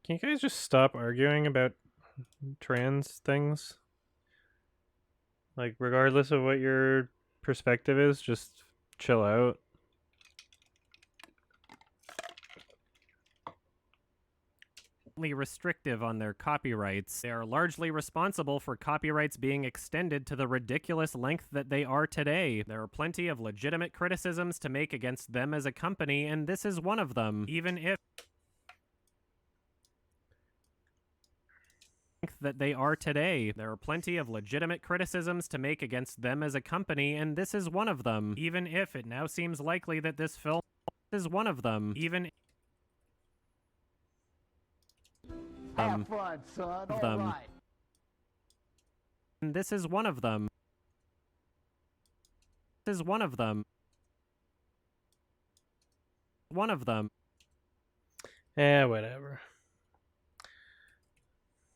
Can you guys just stop arguing about trans things? Like, regardless of what your perspective is, just chill out. Restrictive on their copyrights. They are largely responsible for copyrights being extended to the ridiculous length that they are today. There are plenty of legitimate criticisms to make against them as a company, and this is one of them. Even if that they are today. There are plenty of legitimate criticisms to make against them as a company, and this is one of them. Even if it now seems likely that this film is one of them. Even Have fun, son. All right. And this is one of them. This is one of them. One of them. Whatever.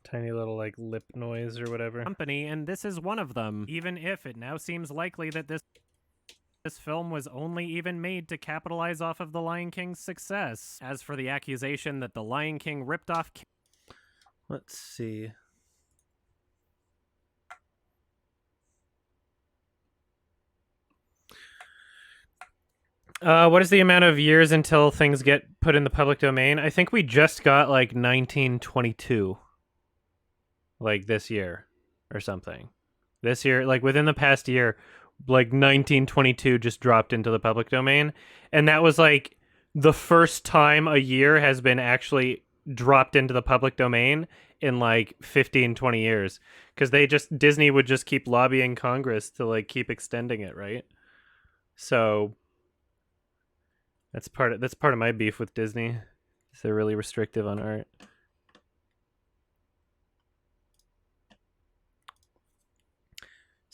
Tiny little, like, lip noise or whatever. Company, and this is one of them. Even if it now seems likely that this film was only even made to capitalize off of The Lion King's success. As for the accusation that The Lion King ripped off... Let's see. What is the amount of years until things get put in the public domain? I think we just got, like, 1922. Like, this year or something. This year, like, within the past year, like, 1922 just dropped into the public domain. And that was, like, the first time a year has been actually dropped into the public domain in, like, 15, 20 years. Because Disney would just keep lobbying Congress to, like, keep extending it, right? So that's part of my beef with Disney. They're really restrictive on art.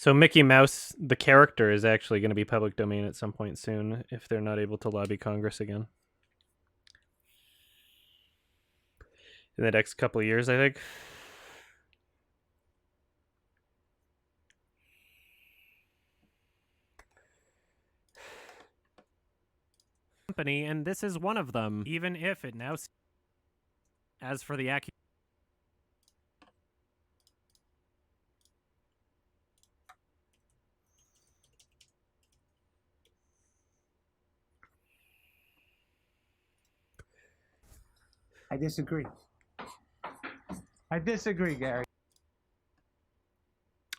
So Mickey Mouse, the character, is actually going to be public domain at some point soon if they're not able to lobby Congress again. In the next couple of years, I think. Company, and this is one of them, even if it now... As for the I disagree. I disagree, Gary.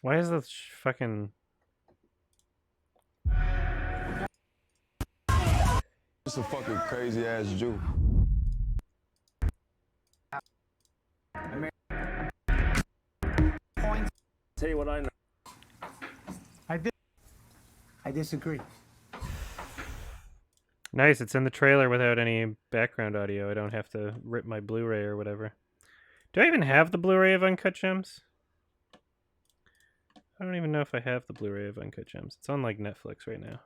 Why is this fucking... It's a fucking crazy ass Jew. Tell you what I know. I disagree. Nice, it's in the trailer without any background audio. I don't have to rip my Blu-ray or whatever. Do I even have the Blu-ray of Uncut Gems? I don't even know if I have the Blu-ray of Uncut Gems. It's on like Netflix right now.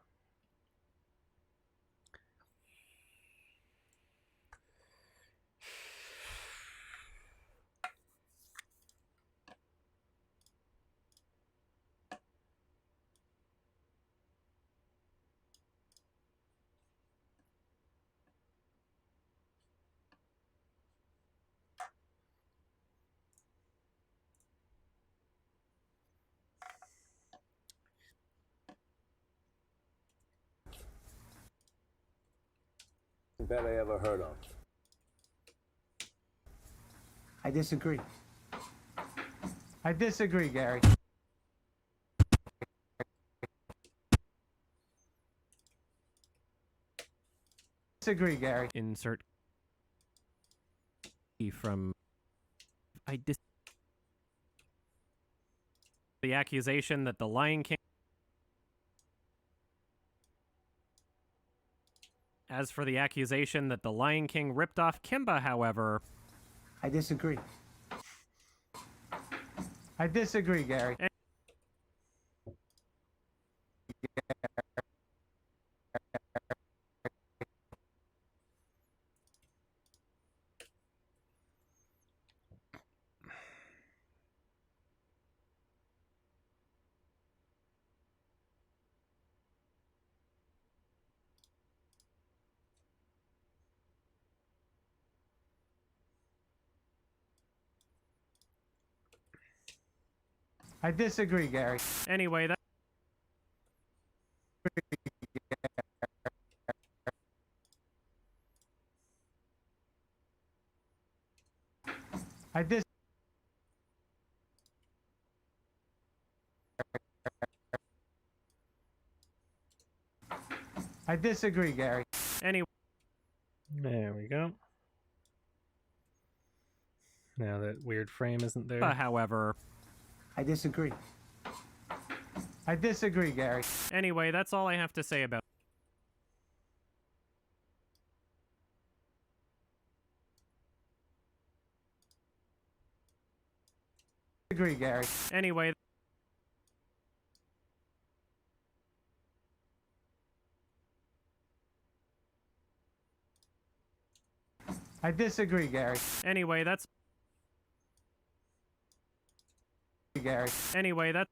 Bet I ever heard of. I disagree. I disagree, Gary. Disagree, Gary. Insert from the accusation that the Lion King... As for the accusation that the Lion King ripped off Kimba, however... I disagree. I disagree, Gary. I disagree, Gary. Anyway, that... I disagree. I disagree, Gary. Anyway. There we go. Now that weird frame isn't there. However... I disagree. I disagree, Gary. Anyway, that's all I have to say about... Disagree, Gary. Anyway... I disagree, Gary. Anyway, that's... Gary. Anyway, that...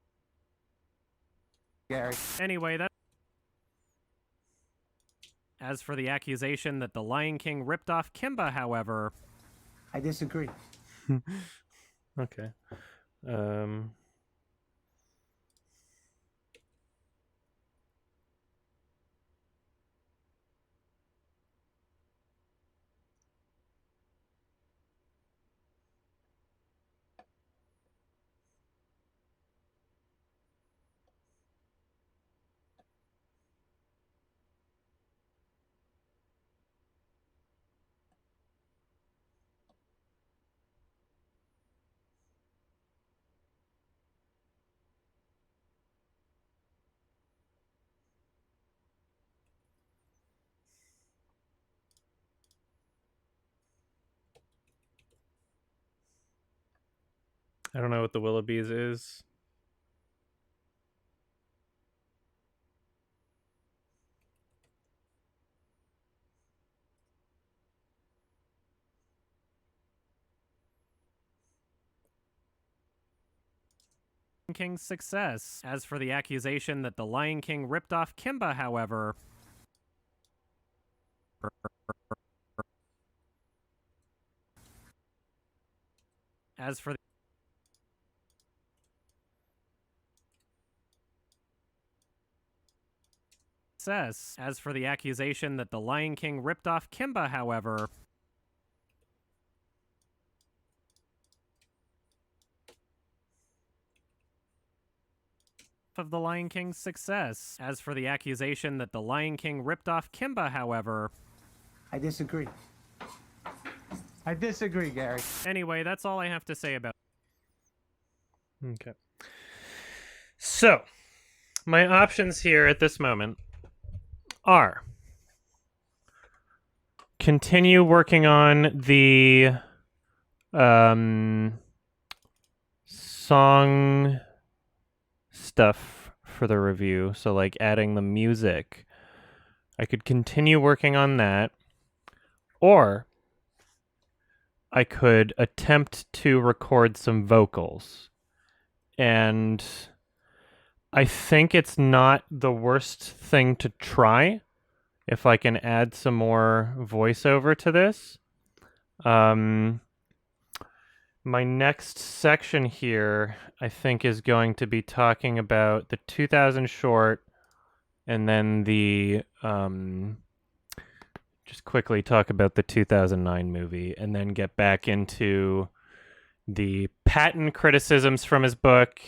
Gary. Anyway, that... As for the accusation that the Lion King ripped off Kimba, however... I disagree. Okay. I don't know what the Willoughbys is. King's success. As for the accusation that The Lion King ripped off Kimba, however... As for the... As for the accusation that The Lion King ripped off Kimba, however... of The Lion King's success. As for the accusation that The Lion King ripped off Kimba, however... I disagree. I disagree, Gary. Anyway, that's all I have to say about... Okay. So, my options here at this moment are continue working on the song stuff for the review, so like adding the music. I could continue working on that, or I could attempt to record some vocals. And I think it's not the worst thing to try if I can add some more voiceover to this. My next section here, I think, is going to be talking about the 2000 short, and then the just quickly talk about the 2009 movie, and then get back into the patent criticisms from his book,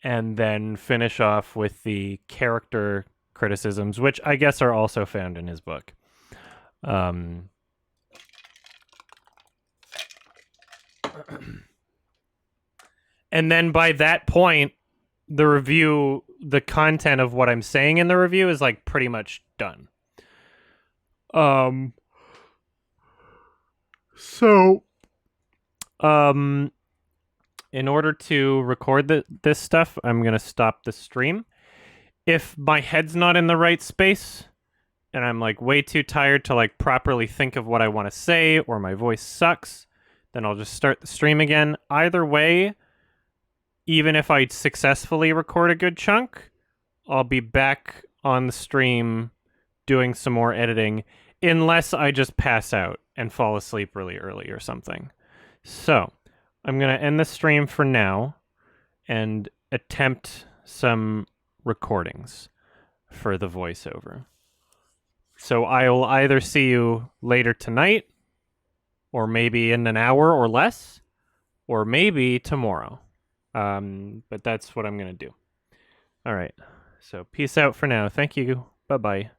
and then finish off with the character criticisms, which I guess are also found in his book. And then by that point, the review, the content of what I'm saying in the review is like pretty much done. In order to record this stuff, I'm going to stop the stream. If my head's not in the right space and I'm like way too tired to like properly think of what I want to say, or my voice sucks, then I'll just start the stream again. Either way, even if I successfully record a good chunk, I'll be back on the stream doing some more editing, unless I just pass out and fall asleep really early or something. So I'm going to end the stream for now and attempt some recordings for the voiceover. So I will either see you later tonight, or maybe in an hour or less, or maybe tomorrow. But that's what I'm going to do. All right. So peace out for now. Thank you. Bye-bye.